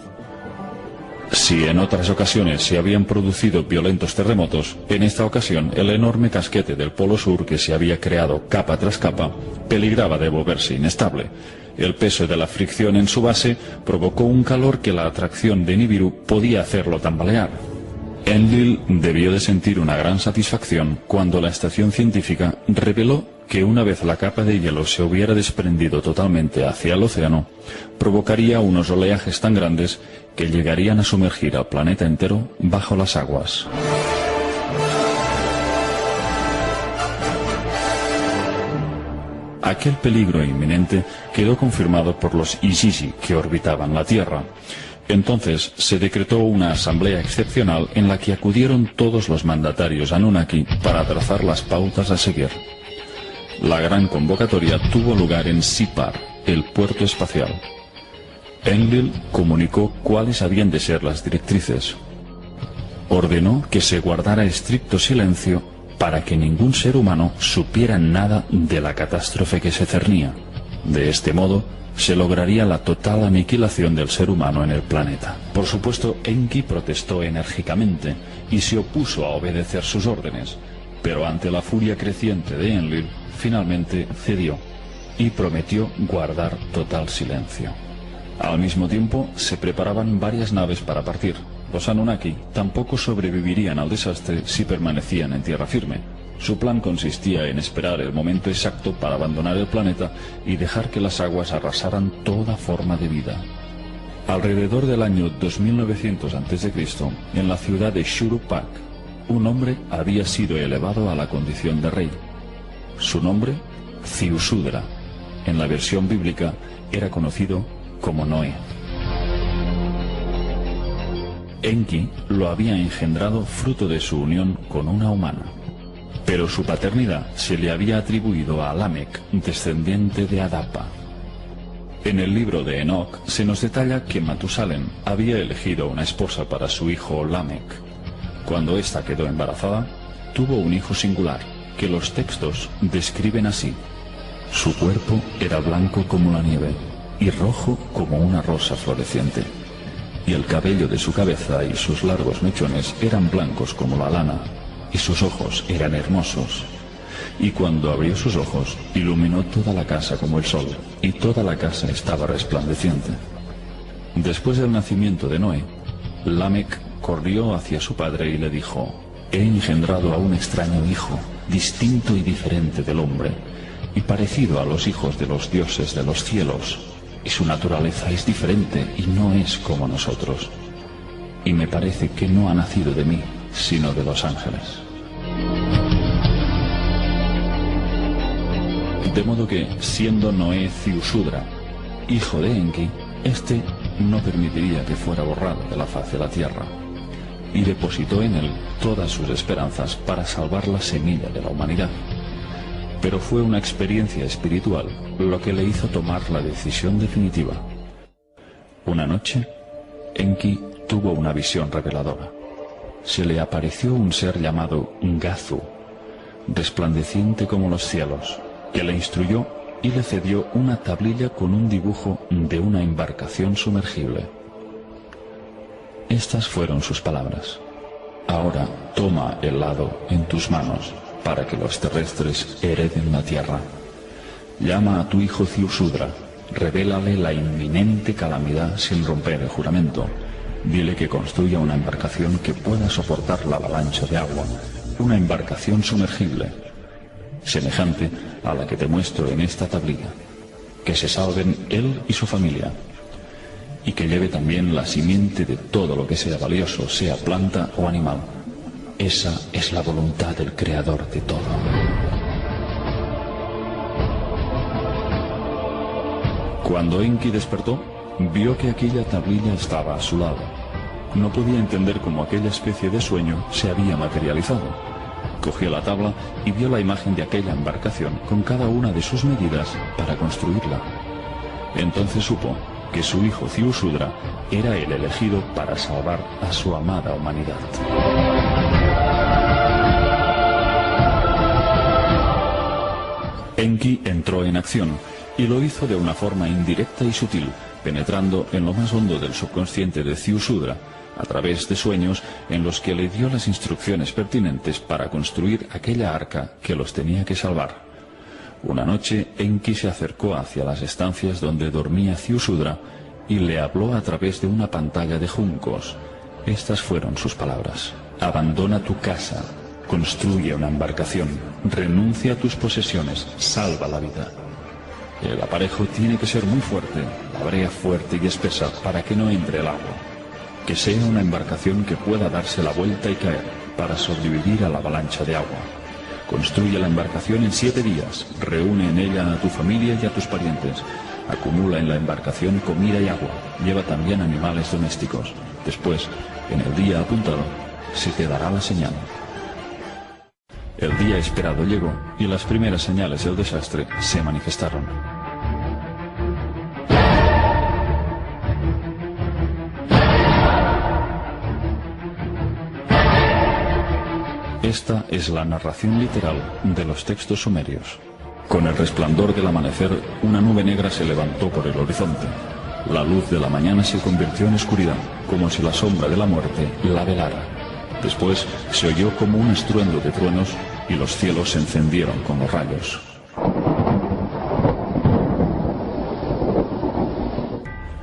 Si en otras ocasiones se habían producido violentos terremotos, en esta ocasión el enorme casquete del Polo Sur que se había creado capa tras capa peligraba de volverse inestable. El peso de la fricción en su base provocó un calor que la atracción de Nibiru podía hacerlo tambalear. Enlil debió de sentir una gran satisfacción cuando la estación científica reveló que una vez la capa de hielo se hubiera desprendido totalmente hacia el océano, provocaría unos oleajes tan grandes que llegarían a sumergir al planeta entero bajo las aguas. Aquel peligro inminente quedó confirmado por los Izizi que orbitaban la Tierra. Entonces se decretó una asamblea excepcional en la que acudieron todos los mandatarios Anunnaki para trazar las pautas a seguir. La gran convocatoria tuvo lugar en Sipar, el puerto espacial. Enlil comunicó cuáles habían de ser las directrices. Ordenó que se guardara estricto silencio para que ningún ser humano supiera nada de la catástrofe que se cernía. De este modo, se lograría la total aniquilación del ser humano en el planeta. Por supuesto, Enki protestó enérgicamente y se opuso a obedecer sus órdenes, pero ante la furia creciente de Enlil, finalmente cedió y prometió guardar total silencio. Al mismo tiempo, se preparaban varias naves para partir. Los Anunnaki tampoco sobrevivirían al desastre si permanecían en tierra firme. Su plan consistía en esperar el momento exacto para abandonar el planeta y dejar que las aguas arrasaran toda forma de vida. Alrededor del año 2900 a.C., en la ciudad de Shuruppak, un hombre había sido elevado a la condición de rey. Su nombre, Ziusudra. En la versión bíblica era conocido como Noé. Enki lo había engendrado fruto de su unión con una humana. Pero su paternidad se le había atribuido a Lamec, descendiente de Adapa. En el libro de Enoch se nos detalla que Matusalén había elegido una esposa para su hijo Lamec. Cuando ésta quedó embarazada, tuvo un hijo singular, que los textos describen así: su cuerpo era blanco como la nieve y rojo como una rosa floreciente, y el cabello de su cabeza y sus largos mechones eran blancos como la lana, y sus ojos eran hermosos. Y cuando abrió sus ojos, iluminó toda la casa como el sol, y toda la casa estaba resplandeciente. Después del nacimiento de Noé, Lamec corrió hacia su padre y le dijo: «He engendrado a un extraño hijo, distinto y diferente del hombre, y parecido a los hijos de los dioses de los cielos, y su naturaleza es diferente y no es como nosotros. Y me parece que no ha nacido de mí, sino de los ángeles». De modo que, siendo Noé Ziusudra, hijo de Enki, éste no permitiría que fuera borrado de la faz de la tierra, y depositó en él todas sus esperanzas para salvar la semilla de la humanidad. Pero fue una experiencia espiritual lo que le hizo tomar la decisión definitiva. Una noche, Enki tuvo una visión reveladora. Se le apareció un ser llamado Ngazu, resplandeciente como los cielos, que le instruyó y le cedió una tablilla con un dibujo de una embarcación sumergible. Estas fueron sus palabras: Ahora toma el lado en tus manos para que los terrestres hereden la tierra. Llama a tu hijo Ziusudra, revélale la inminente calamidad sin romper el juramento. Dile que construya una embarcación que pueda soportar la avalancha de agua, una embarcación sumergible, semejante a la que te muestro en esta tablilla, que se salven él y su familia, y que lleve también la simiente de todo lo que sea valioso, sea planta o animal. Esa es la voluntad del Creador de todo. Cuando Enki despertó, vio que aquella tablilla estaba a su lado. No podía entender cómo aquella especie de sueño se había materializado. Cogió la tabla y vio la imagen de aquella embarcación con cada una de sus medidas para construirla. Entonces supo que su hijo Ziusudra era el elegido para salvar a su amada humanidad. Enki entró en acción y lo hizo de una forma indirecta y sutil, penetrando en lo más hondo del subconsciente de Ziusudra, a través de sueños en los que le dio las instrucciones pertinentes para construir aquella arca que los tenía que salvar. Una noche, Enki se acercó hacia las estancias donde dormía Ziusudra y le habló a través de una pantalla de juncos. Estas fueron sus palabras: abandona tu casa, construye una embarcación, renuncia a tus posesiones, salva la vida. El aparejo tiene que ser muy fuerte, la brea fuerte y espesa para que no entre el agua. Que sea una embarcación que pueda darse la vuelta y caer para sobrevivir a la avalancha de agua. Construye la embarcación en 7 días, reúne en ella a tu familia y a tus parientes. Acumula en la embarcación comida y agua, lleva también animales domésticos. Después, en el día apuntado, se te dará la señal. El día esperado llegó y las primeras señales del desastre se manifestaron. Esta es la narración literal de los textos sumerios. Con el resplandor del amanecer, una nube negra se levantó por el horizonte. La luz de la mañana se convirtió en oscuridad, como si la sombra de la muerte la velara. Después se oyó como un estruendo de truenos y los cielos se encendieron con los rayos.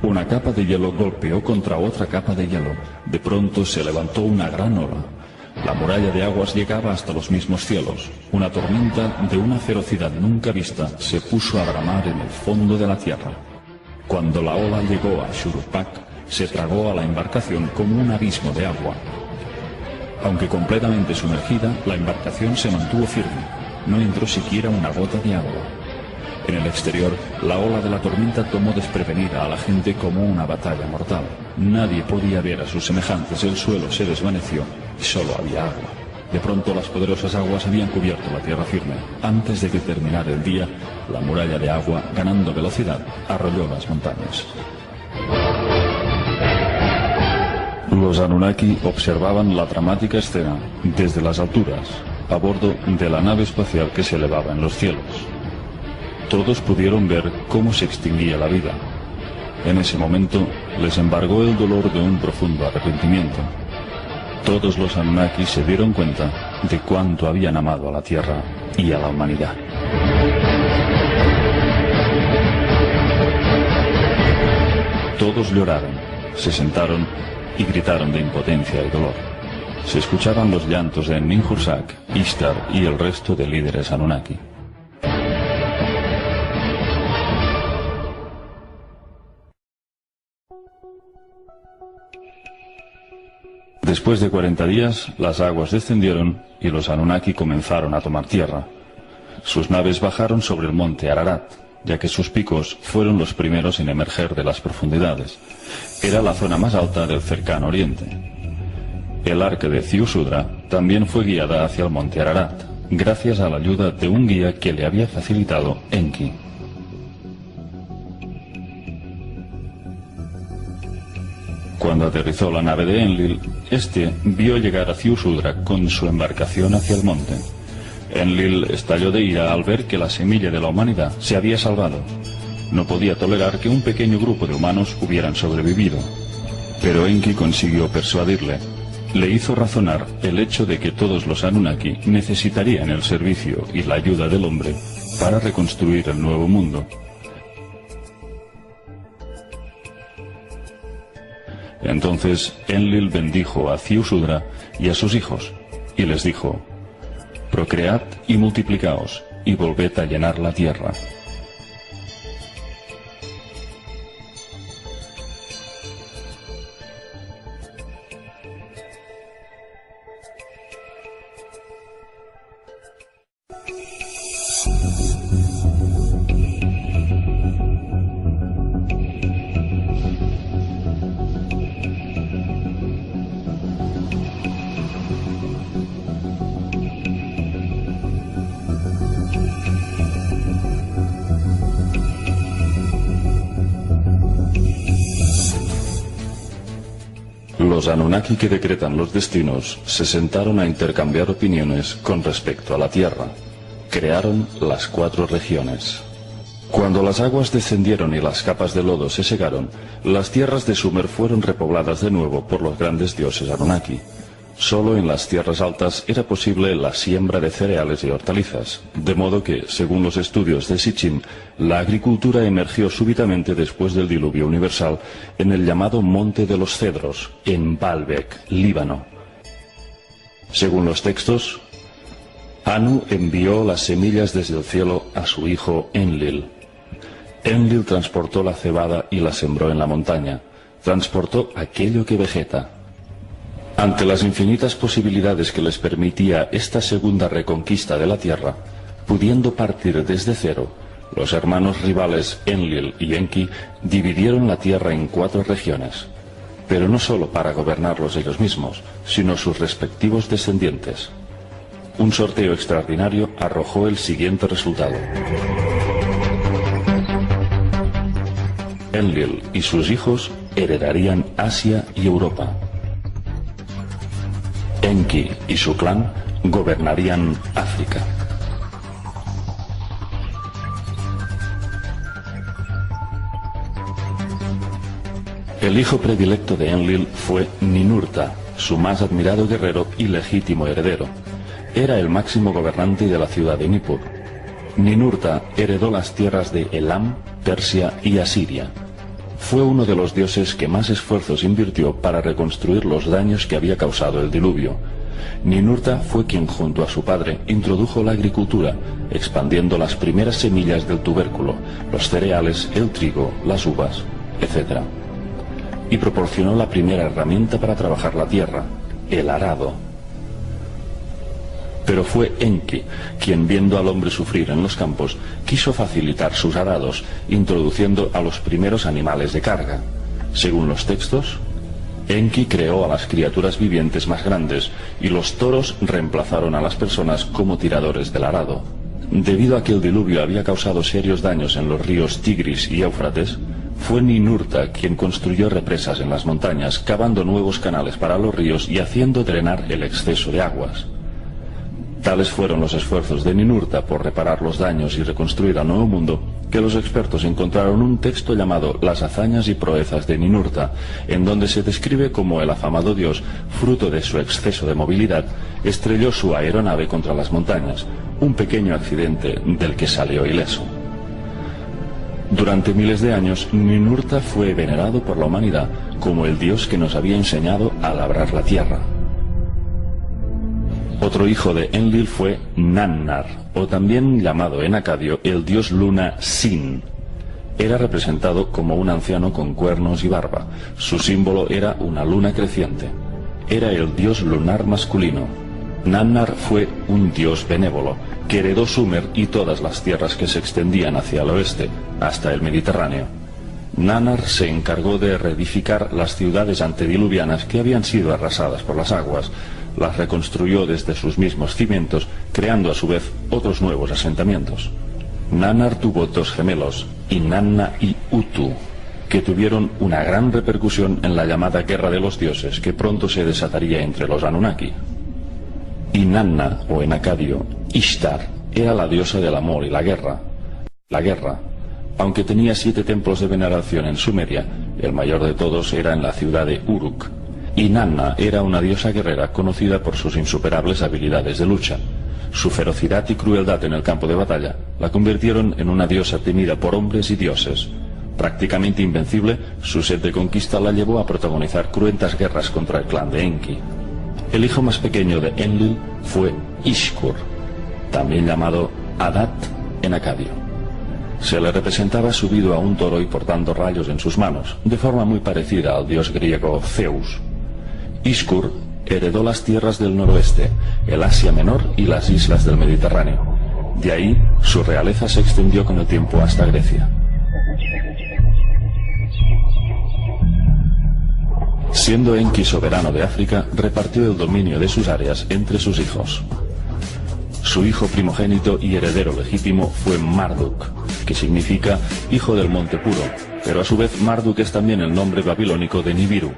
Una capa de hielo golpeó contra otra capa de hielo. De pronto se levantó una gran ola. La muralla de aguas llegaba hasta los mismos cielos. Una tormenta de una ferocidad nunca vista se puso a bramar en el fondo de la tierra. Cuando la ola llegó a Shuruppak, se tragó a la embarcación como un abismo de agua. Aunque completamente sumergida, la embarcación se mantuvo firme. No entró siquiera una gota de agua. En el exterior, la ola de la tormenta tomó desprevenida a la gente como una batalla mortal. Nadie podía ver a sus semejantes, el suelo se desvaneció y solo había agua. De pronto las poderosas aguas habían cubierto la tierra firme. Antes de que terminara el día, la muralla de agua, ganando velocidad, arrolló las montañas. Los Anunnaki observaban la dramática escena desde las alturas, a bordo de la nave espacial que se elevaba en los cielos. Todos pudieron ver cómo se extinguía la vida. En ese momento les embargó el dolor de un profundo arrepentimiento. Todos los Anunnaki se dieron cuenta de cuánto habían amado a la Tierra y a la humanidad. Todos lloraron, se sentaron y gritaron de impotencia y dolor. Se escuchaban los llantos de Ninhursag, Ishtar y el resto de líderes Anunnaki. Después de 40 días, las aguas descendieron y los Anunnaki comenzaron a tomar tierra. Sus naves bajaron sobre el monte Ararat, ya que sus picos fueron los primeros en emerger de las profundidades. Era la zona más alta del cercano oriente. El arca de Ziusudra también fue guiada hacia el monte Ararat, gracias a la ayuda de un guía que le había facilitado Enki. Cuando aterrizó la nave de Enlil, este vio llegar a Ziusudra con su embarcación hacia el monte. Enlil estalló de ira al ver que la semilla de la humanidad se había salvado. No podía tolerar que un pequeño grupo de humanos hubieran sobrevivido. Pero Enki consiguió persuadirle. Le hizo razonar el hecho de que todos los Anunnaki necesitarían el servicio y la ayuda del hombre para reconstruir el nuevo mundo. Entonces Enlil bendijo a Ziusudra y a sus hijos, y les dijo: procread y multiplicaos, y volved a llenar la tierra. Los Anunnaki que decretan los destinos se sentaron a intercambiar opiniones con respecto a la Tierra. Crearon las 4 regiones. Cuando las aguas descendieron y las capas de lodo se secaron, las tierras de Sumer fueron repobladas de nuevo por los grandes dioses Anunnaki. Solo en las tierras altas era posible la siembra de cereales y hortalizas, de modo que, según los estudios de Sitchin, la agricultura emergió súbitamente después del diluvio universal en el llamado Monte de los Cedros, en Baalbek, Líbano. Según los textos, Anu envió las semillas desde el cielo a su hijo Enlil. Enlil transportó la cebada y la sembró en la montaña, transportó aquello que vegeta. Ante las infinitas posibilidades que les permitía esta segunda reconquista de la tierra, pudiendo partir desde cero, los hermanos rivales Enlil y Enki dividieron la tierra en 4 regiones, pero no solo para gobernarlos ellos mismos, sino sus respectivos descendientes. Un sorteo extraordinario arrojó el siguiente resultado. Enlil y sus hijos heredarían Asia y Europa. Enki y su clan gobernarían África. El hijo predilecto de Enlil fue Ninurta, su más admirado guerrero y legítimo heredero. Era el máximo gobernante de la ciudad de Nippur. Ninurta heredó las tierras de Elam, Persia y Asiria. Fue uno de los dioses que más esfuerzos invirtió para reconstruir los daños que había causado el diluvio. Ninurta fue quien junto a su padre introdujo la agricultura, expandiendo las primeras semillas del tubérculo, los cereales, el trigo, las uvas, etc. Y proporcionó la primera herramienta para trabajar la tierra, el arado. Pero fue Enki quien, viendo al hombre sufrir en los campos, quiso facilitar sus arados, introduciendo a los primeros animales de carga. Según los textos, Enki creó a las criaturas vivientes más grandes y los toros reemplazaron a las personas como tiradores del arado. Debido a que el diluvio había causado serios daños en los ríos Tigris y Éufrates, fue Ninurta quien construyó represas en las montañas, cavando nuevos canales para los ríos y haciendo drenar el exceso de aguas. Tales fueron los esfuerzos de Ninurta por reparar los daños y reconstruir al nuevo mundo, que los expertos encontraron un texto llamado Las hazañas y proezas de Ninurta, en donde se describe cómo el afamado dios, fruto de su exceso de movilidad, estrelló su aeronave contra las montañas, un pequeño accidente del que salió ileso. Durante miles de años, Ninurta fue venerado por la humanidad como el dios que nos había enseñado a labrar la tierra. Otro hijo de Enlil fue Nannar, o también llamado en acadio el dios luna Sin. Era representado como un anciano con cuernos y barba. Su símbolo era una luna creciente. Era el dios lunar masculino. Nannar fue un dios benévolo, que heredó Sumer y todas las tierras que se extendían hacia el oeste, hasta el Mediterráneo. Nannar se encargó de reedificar las ciudades antediluvianas que habían sido arrasadas por las aguas. Las reconstruyó desde sus mismos cimientos, creando a su vez otros nuevos asentamientos. Nannar tuvo 2 gemelos, Inanna y Utu, que tuvieron una gran repercusión en la llamada Guerra de los Dioses, que pronto se desataría entre los Anunnaki. Inanna, o en acadio, Ishtar, era la diosa del amor y la guerra. Aunque tenía 7 templos de veneración en Sumeria, el mayor de todos era en la ciudad de Uruk. Inanna era una diosa guerrera conocida por sus insuperables habilidades de lucha. Su ferocidad y crueldad en el campo de batalla la convirtieron en una diosa temida por hombres y dioses. Prácticamente invencible, su sed de conquista la llevó a protagonizar cruentas guerras contra el clan de Enki. El hijo más pequeño de Enlil fue Ishkur, también llamado Adat en acadio. Se le representaba subido a un toro y portando rayos en sus manos, de forma muy parecida al dios griego Zeus. Ishkur heredó las tierras del noroeste, el Asia Menor y las islas del Mediterráneo. De ahí, su realeza se extendió con el tiempo hasta Grecia. Siendo Enki soberano de África, repartió el dominio de sus áreas entre sus hijos. Su hijo primogénito y heredero legítimo fue Marduk, que significa hijo del monte puro, pero a su vez Marduk es también el nombre babilónico de Nibiru,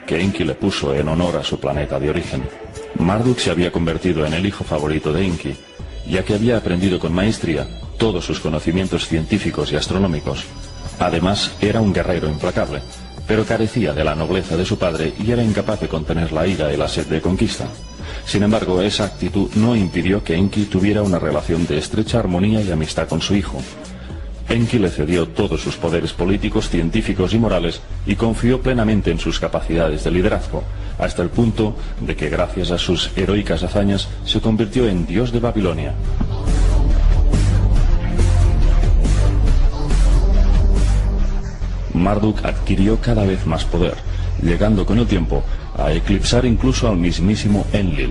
que Enki le puso en honor a su planeta de origen. Marduk se había convertido en el hijo favorito de Enki, ya que había aprendido con maestría todos sus conocimientos científicos y astronómicos. Además, era un guerrero implacable, pero carecía de la nobleza de su padre y era incapaz de contener la ira y la sed de conquista. Sin embargo, esa actitud no impidió que Enki tuviera una relación de estrecha armonía y amistad con su hijo. Enki le cedió todos sus poderes políticos, científicos y morales y confió plenamente en sus capacidades de liderazgo, hasta el punto de que gracias a sus heroicas hazañas se convirtió en dios de Babilonia. Marduk adquirió cada vez más poder, llegando con el tiempo a eclipsar incluso al mismísimo Enlil.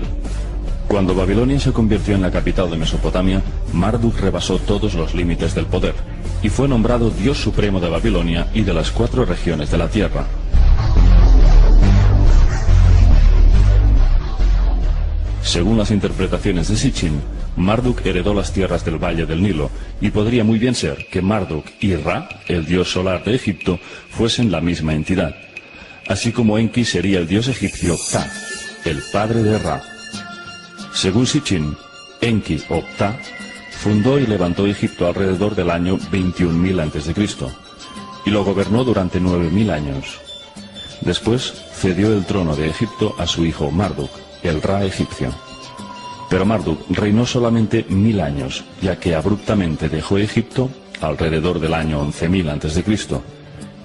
Cuando Babilonia se convirtió en la capital de Mesopotamia, Marduk rebasó todos los límites del poder y fue nombrado Dios Supremo de Babilonia y de las 4 regiones de la tierra. Según las interpretaciones de Sitchin, Marduk heredó las tierras del Valle del Nilo, y podría muy bien ser que Marduk y Ra, el dios solar de Egipto, fuesen la misma entidad, así como Enki sería el dios egipcio Ptah, el padre de Ra. Según Sitchin, Enki o Ptah fundó y levantó Egipto alrededor del año 21.000 a.C. y lo gobernó durante 9.000 años. Después cedió el trono de Egipto a su hijo Marduk, el Ra egipcio. Pero Marduk reinó solamente 1000 años, ya que abruptamente dejó Egipto alrededor del año 11.000 a.C.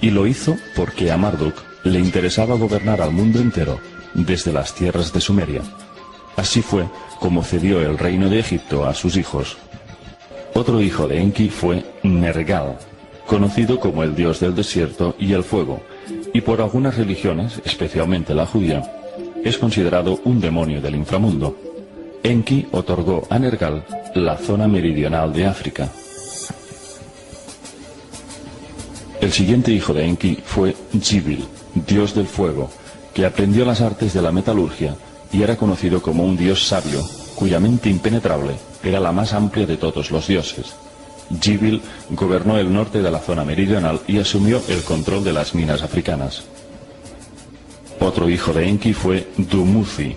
y lo hizo porque a Marduk le interesaba gobernar al mundo entero desde las tierras de Sumeria. Así fue como cedió el reino de Egipto a sus hijos. Otro hijo de Enki fue Nergal, conocido como el dios del desierto y el fuego, y por algunas religiones, especialmente la judía, es considerado un demonio del inframundo. Enki otorgó a Nergal la zona meridional de África. El siguiente hijo de Enki fue Gibil, dios del fuego, que aprendió las artes de la metalurgia y era conocido como un dios sabio, cuya mente impenetrable era la más amplia de todos los dioses. Gibil gobernó el norte de la zona meridional y asumió el control de las minas africanas. Otro hijo de Enki fue Dumuzi.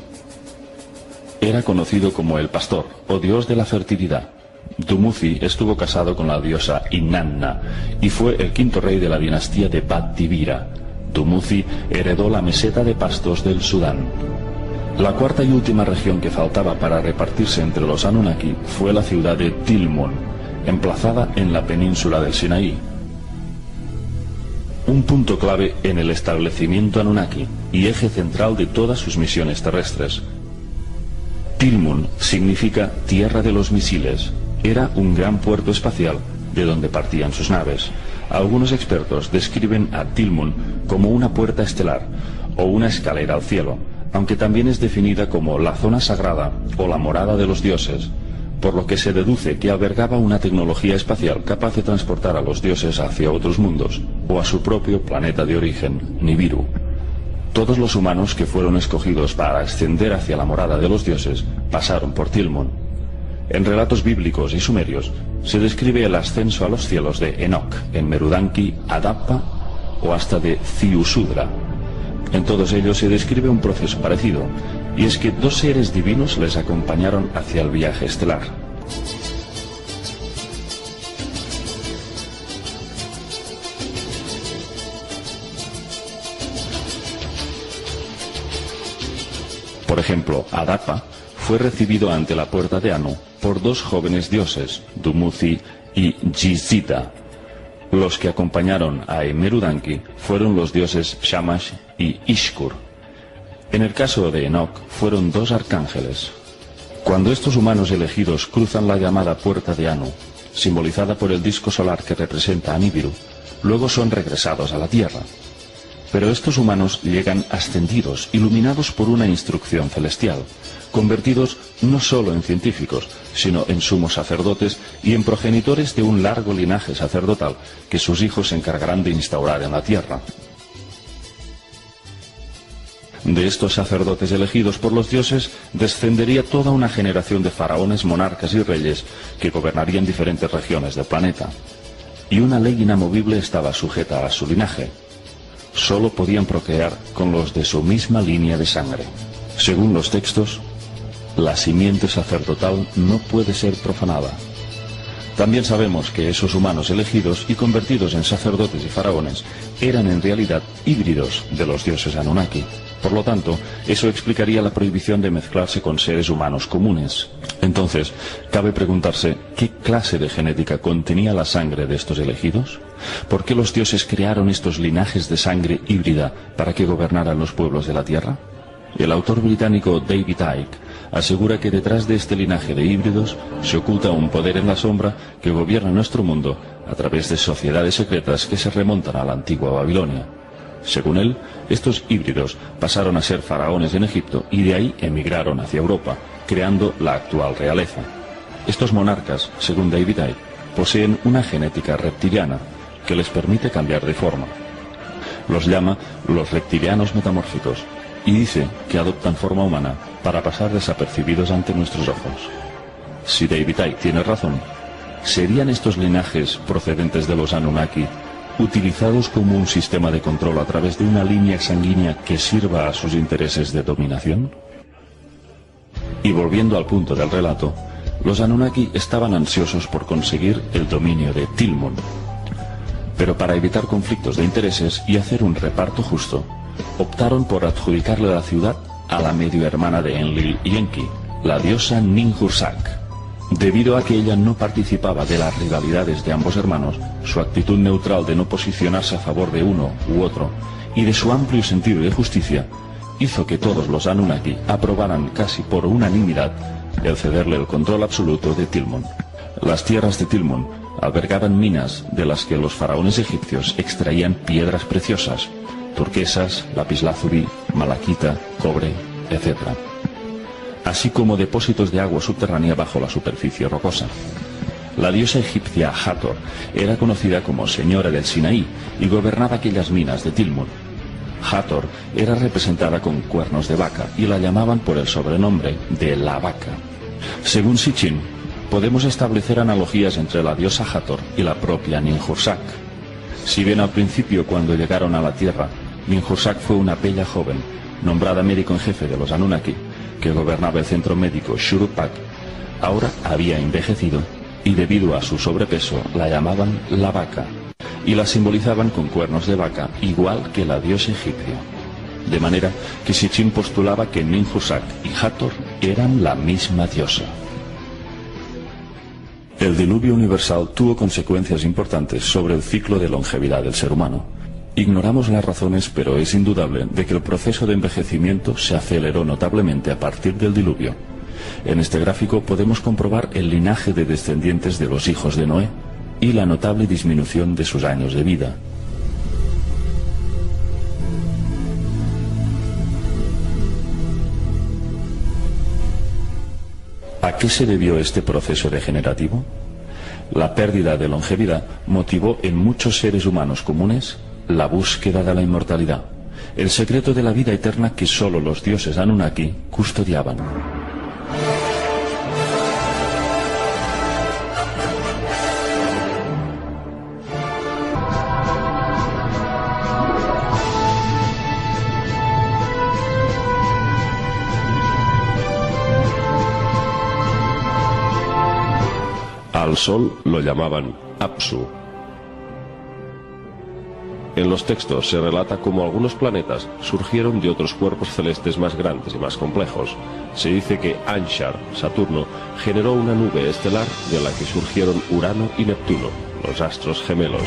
Era conocido como el pastor o dios de la fertilidad. Dumuzi estuvo casado con la diosa Inanna y fue el 5º rey de la dinastía de Bad-Dibira. Dumuzi heredó la meseta de pastos del Sudán. La 4ª y última región que faltaba para repartirse entre los Anunnaki fue la ciudad de Tilmun, emplazada en la península del Sinaí. Un punto clave en el establecimiento Anunnaki y eje central de todas sus misiones terrestres. Tilmun significa tierra de los misiles. Era un gran puerto espacial de donde partían sus naves. Algunos expertos describen a Tilmun como una puerta estelar o una escalera al cielo, aunque también es definida como la zona sagrada o la morada de los dioses, por lo que se deduce que albergaba una tecnología espacial capaz de transportar a los dioses hacia otros mundos o a su propio planeta de origen, Nibiru. Todos los humanos que fueron escogidos para ascender hacia la morada de los dioses pasaron por Tilmun. En relatos bíblicos y sumerios se describe el ascenso a los cielos de Enoch, en Merudanki, Adapa o hasta de Ziusudra. En todos ellos se describe un proceso parecido, y es que 2 seres divinos les acompañaron hacia el viaje estelar. Por ejemplo, Adapa fue recibido ante la puerta de Anu por dos jóvenes dioses, Dumuzi y Jizida. Los que acompañaron a Emerudanki fueron los dioses Shamash y Ishkur. En el caso de Enoch fueron dos arcángeles. Cuando estos humanos elegidos cruzan la llamada puerta de Anu, simbolizada por el disco solar que representa a Nibiru, luego son regresados a la Tierra. Pero estos humanos llegan ascendidos, iluminados por una instrucción celestial, convertidos no solo en científicos, sino en sumos sacerdotes y en progenitores de un largo linaje sacerdotal que sus hijos se encargarán de instaurar en la Tierra. De estos sacerdotes elegidos por los dioses descendería toda una generación de faraones, monarcas y reyes que gobernarían diferentes regiones del planeta. Y una ley inamovible estaba sujeta a su linaje. Solo podían procrear con los de su misma línea de sangre. Según los textos, la simiente sacerdotal no puede ser profanada. También sabemos que esos humanos elegidos y convertidos en sacerdotes y faraones eran en realidad híbridos de los dioses Anunnaki. Por lo tanto, eso explicaría la prohibición de mezclarse con seres humanos comunes. Entonces, cabe preguntarse, ¿qué clase de genética contenía la sangre de estos elegidos? ¿Por qué los dioses crearon estos linajes de sangre híbrida para que gobernaran los pueblos de la Tierra? El autor británico David Icke asegura que detrás de este linaje de híbridos se oculta un poder en la sombra que gobierna nuestro mundo a través de sociedades secretas que se remontan a la antigua Babilonia. Según él, estos híbridos pasaron a ser faraones en Egipto y de ahí emigraron hacia Europa, creando la actual realeza. Estos monarcas, según David Icke, poseen una genética reptiliana que les permite cambiar de forma. Los llama los reptilianos metamórficos y dice que adoptan forma humana para pasar desapercibidos ante nuestros ojos. Si David Icke tiene razón, ¿serían estos linajes procedentes de los Anunnaki utilizados como un sistema de control a través de una línea sanguínea que sirva a sus intereses de dominación? Y volviendo al punto del relato, los Anunnaki estaban ansiosos por conseguir el dominio de Tilmun. Pero para evitar conflictos de intereses y hacer un reparto justo, optaron por adjudicarle la ciudad a la medio hermana de Enlil y Enki, la diosa Ninhursag. Debido a que ella no participaba de las rivalidades de ambos hermanos, su actitud neutral de no posicionarse a favor de uno u otro y de su amplio sentido de justicia hizo que todos los Anunnaki aprobaran casi por unanimidad el cederle el control absoluto de Tilmun. Las tierras de Tilmun albergaban minas de las que los faraones egipcios extraían piedras preciosas, turquesas, lapislázuli, malaquita, cobre, etc., así como depósitos de agua subterránea bajo la superficie rocosa. La diosa egipcia Hathor era conocida como Señora del Sinaí y gobernaba aquellas minas de Tilmun. Hathor era representada con cuernos de vaca y la llamaban por el sobrenombre de la vaca. Según Sitchin, podemos establecer analogías entre la diosa Hathor y la propia Ninhursag. Si bien al principio, cuando llegaron a la Tierra, Ninhursag fue una bella joven, nombrada médico en jefe de los Anunnaki, que gobernaba el centro médico Shuruppak, ahora había envejecido y debido a su sobrepeso la llamaban la vaca y la simbolizaban con cuernos de vaca igual que la diosa egipcia. De manera que Sitchin postulaba que Ninhursag y Hathor eran la misma diosa. El diluvio universal tuvo consecuencias importantes sobre el ciclo de longevidad del ser humano. Ignoramos las razones, pero es indudable de que el proceso de envejecimiento se aceleró notablemente a partir del diluvio. En este gráfico podemos comprobar el linaje de descendientes de los hijos de Noé y la notable disminución de sus años de vida. ¿A qué se debió este proceso degenerativo? La pérdida de longevidad motivó en muchos seres humanos comunes la búsqueda de la inmortalidad, el secreto de la vida eterna que solo los dioses Anunnaki custodiaban. Al sol lo llamaban Apsu. En los textos se relata cómo algunos planetas surgieron de otros cuerpos celestes más grandes y más complejos. Se dice que Anshar, Saturno, generó una nube estelar de la que surgieron Urano y Neptuno, los astros gemelos.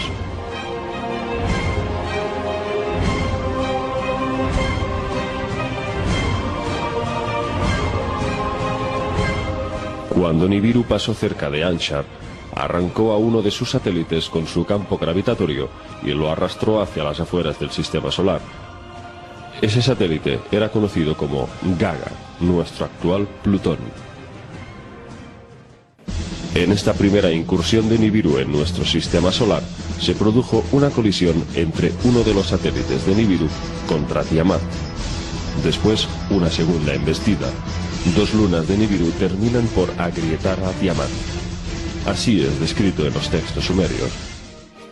Cuando Nibiru pasó cerca de Anshar, arrancó a uno de sus satélites con su campo gravitatorio y lo arrastró hacia las afueras del sistema solar. Ese satélite era conocido como Gaga, nuestro actual Plutón. En esta primera incursión de Nibiru en nuestro sistema solar, se produjo una colisión entre uno de los satélites de Nibiru contra Tiamat. Después, una segunda embestida. Dos lunas de Nibiru terminan por agrietar a Tiamat. Así es descrito en los textos sumerios.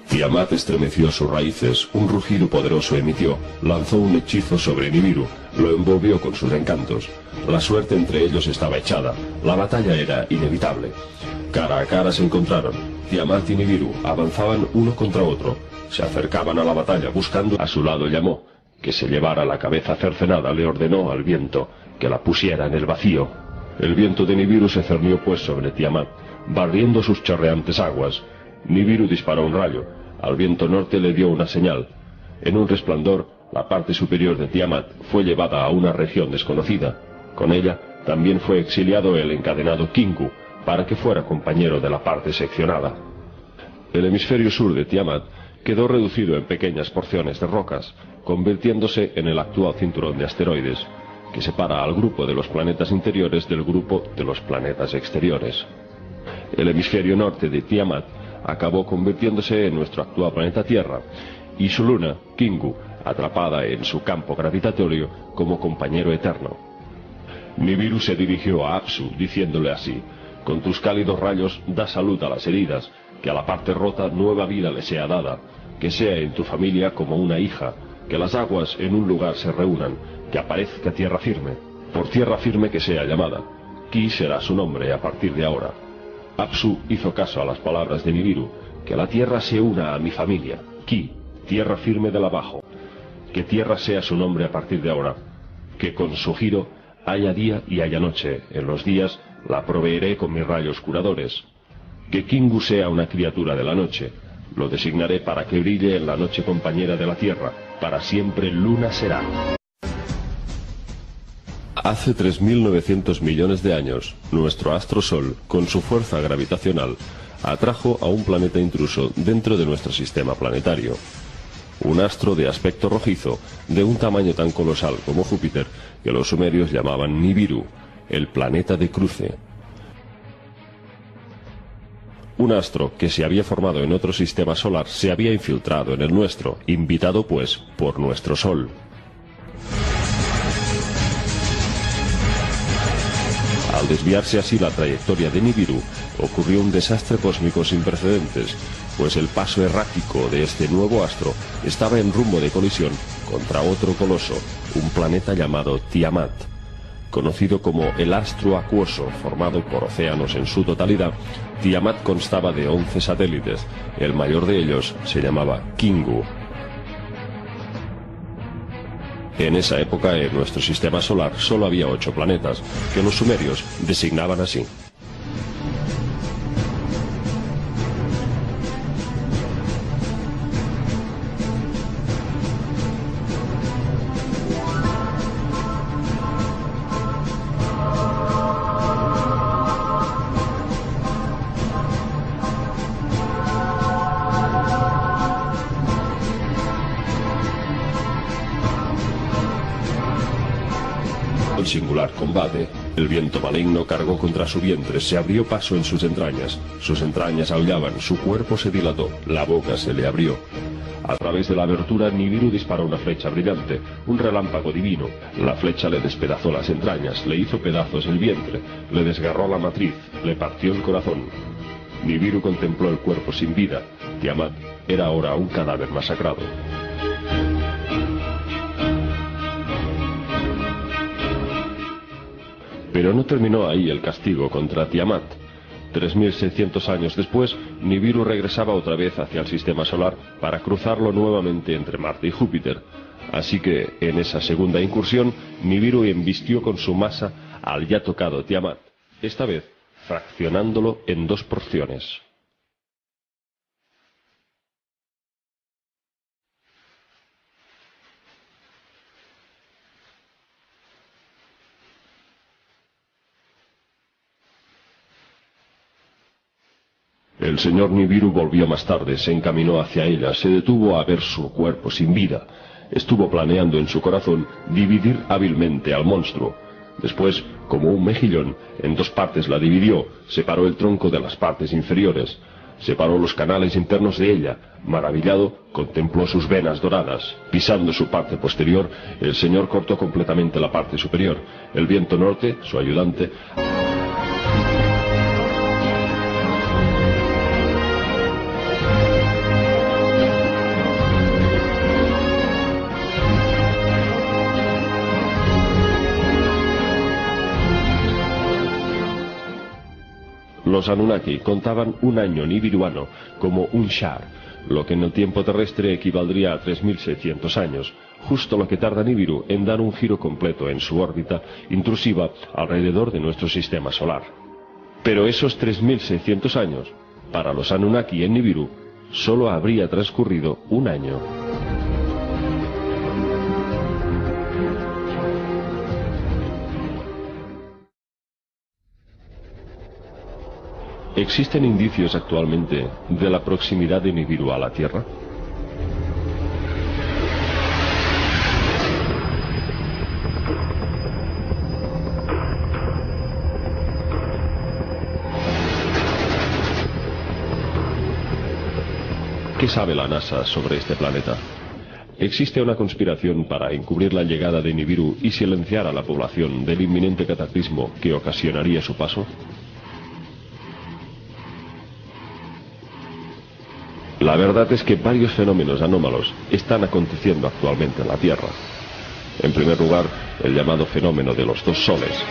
Tiamat estremeció sus raíces, un rugido poderoso emitió, lanzó un hechizo sobre Nibiru, lo envolvió con sus encantos. La suerte entre ellos estaba echada, la batalla era inevitable. Cara a cara se encontraron. Tiamat y Nibiru avanzaban uno contra otro, se acercaban a la batalla buscando. A su lado llamó, que se llevara la cabeza cercenada, le ordenó al viento que la pusiera en el vacío. El viento de Nibiru se cernió pues sobre Tiamat, barriendo sus chorreantes aguas. Nibiru disparó un rayo. Al viento norte le dio una señal. En un resplandor, la parte superior de Tiamat fue llevada a una región desconocida. Con ella también fue exiliado el encadenado Kingu, para que fuera compañero de la parte seccionada. El hemisferio sur de Tiamat quedó reducido en pequeñas porciones de rocas, convirtiéndose en el actual cinturón de asteroides, que separa al grupo de los planetas interiores del grupo de los planetas exteriores. El hemisferio norte de Tiamat acabó convirtiéndose en nuestro actual planeta Tierra, y su luna, Kingu, atrapada en su campo gravitatorio como compañero eterno. Nibiru se dirigió a Apsu, diciéndole así: con tus cálidos rayos da salud a las heridas, que a la parte rota nueva vida le sea dada, que sea en tu familia como una hija, que las aguas en un lugar se reúnan, que aparezca tierra firme, por tierra firme que sea llamada. Ki será su nombre a partir de ahora. Apsu hizo caso a las palabras de Nibiru, que la tierra se una a mi familia, Ki, tierra firme del abajo, que tierra sea su nombre a partir de ahora, que con su giro haya día y haya noche, en los días la proveeré con mis rayos curadores, que Kingu sea una criatura de la noche, lo designaré para que brille en la noche compañera de la tierra, para siempre luna será. Hace 3.900 millones de años, nuestro astro Sol, con su fuerza gravitacional, atrajo a un planeta intruso dentro de nuestro sistema planetario. Un astro de aspecto rojizo, de un tamaño tan colosal como Júpiter, que los sumerios llamaban Nibiru, el planeta de cruce. Un astro que se había formado en otro sistema solar se había infiltrado en el nuestro, invitado pues por nuestro Sol. Al desviarse así la trayectoria de Nibiru, ocurrió un desastre cósmico sin precedentes, pues el paso errático de este nuevo astro estaba en rumbo de colisión contra otro coloso, un planeta llamado Tiamat. Conocido como el astro acuoso, formado por océanos en su totalidad, Tiamat constaba de 11 satélites, el mayor de ellos se llamaba Kingu. En esa época en nuestro sistema solar solo había 8 planetas, que los sumerios designaban así. Singular combate, el viento maligno cargó contra su vientre, se abrió paso en sus entrañas aullaban, su cuerpo se dilató, la boca se le abrió. A través de la abertura Nibiru disparó una flecha brillante, un relámpago divino. La flecha le despedazó las entrañas, le hizo pedazos el vientre, le desgarró la matriz, le partió el corazón. Nibiru contempló el cuerpo sin vida. Tiamat era ahora un cadáver masacrado. Pero no terminó ahí el castigo contra Tiamat. 3.600 años después, Nibiru regresaba otra vez hacia el sistema solar para cruzarlo nuevamente entre Marte y Júpiter. Así que, en esa segunda incursión, Nibiru embistió con su masa al ya tocado Tiamat, esta vez fraccionándolo en 2 porciones. El señor Nibiru volvió más tarde, se encaminó hacia ella, se detuvo a ver su cuerpo sin vida. Estuvo planeando en su corazón dividir hábilmente al monstruo. Después, como un mejillón, en 2 partes la dividió, separó el tronco de las partes inferiores, separó los canales internos de ella. Maravillado, contempló sus venas doradas. Pisando su parte posterior, el señor cortó completamente la parte superior. El viento norte, su ayudante, los Anunnaki contaban un año nibiruano como un Shar, lo que en el tiempo terrestre equivaldría a 3.600 años, justo lo que tarda Nibiru en dar un giro completo en su órbita intrusiva alrededor de nuestro sistema solar. Pero esos 3.600 años, para los Anunnaki en Nibiru, solo habría transcurrido un año. ¿Existen indicios actualmente de la proximidad de Nibiru a la Tierra? ¿Qué sabe la NASA sobre este planeta? ¿Existe una conspiración para encubrir la llegada de Nibiru y silenciar a la población del inminente cataclismo que ocasionaría su paso? La verdad es que varios fenómenos anómalos están aconteciendo actualmente en la Tierra. En primer lugar, el llamado fenómeno de los 2 soles.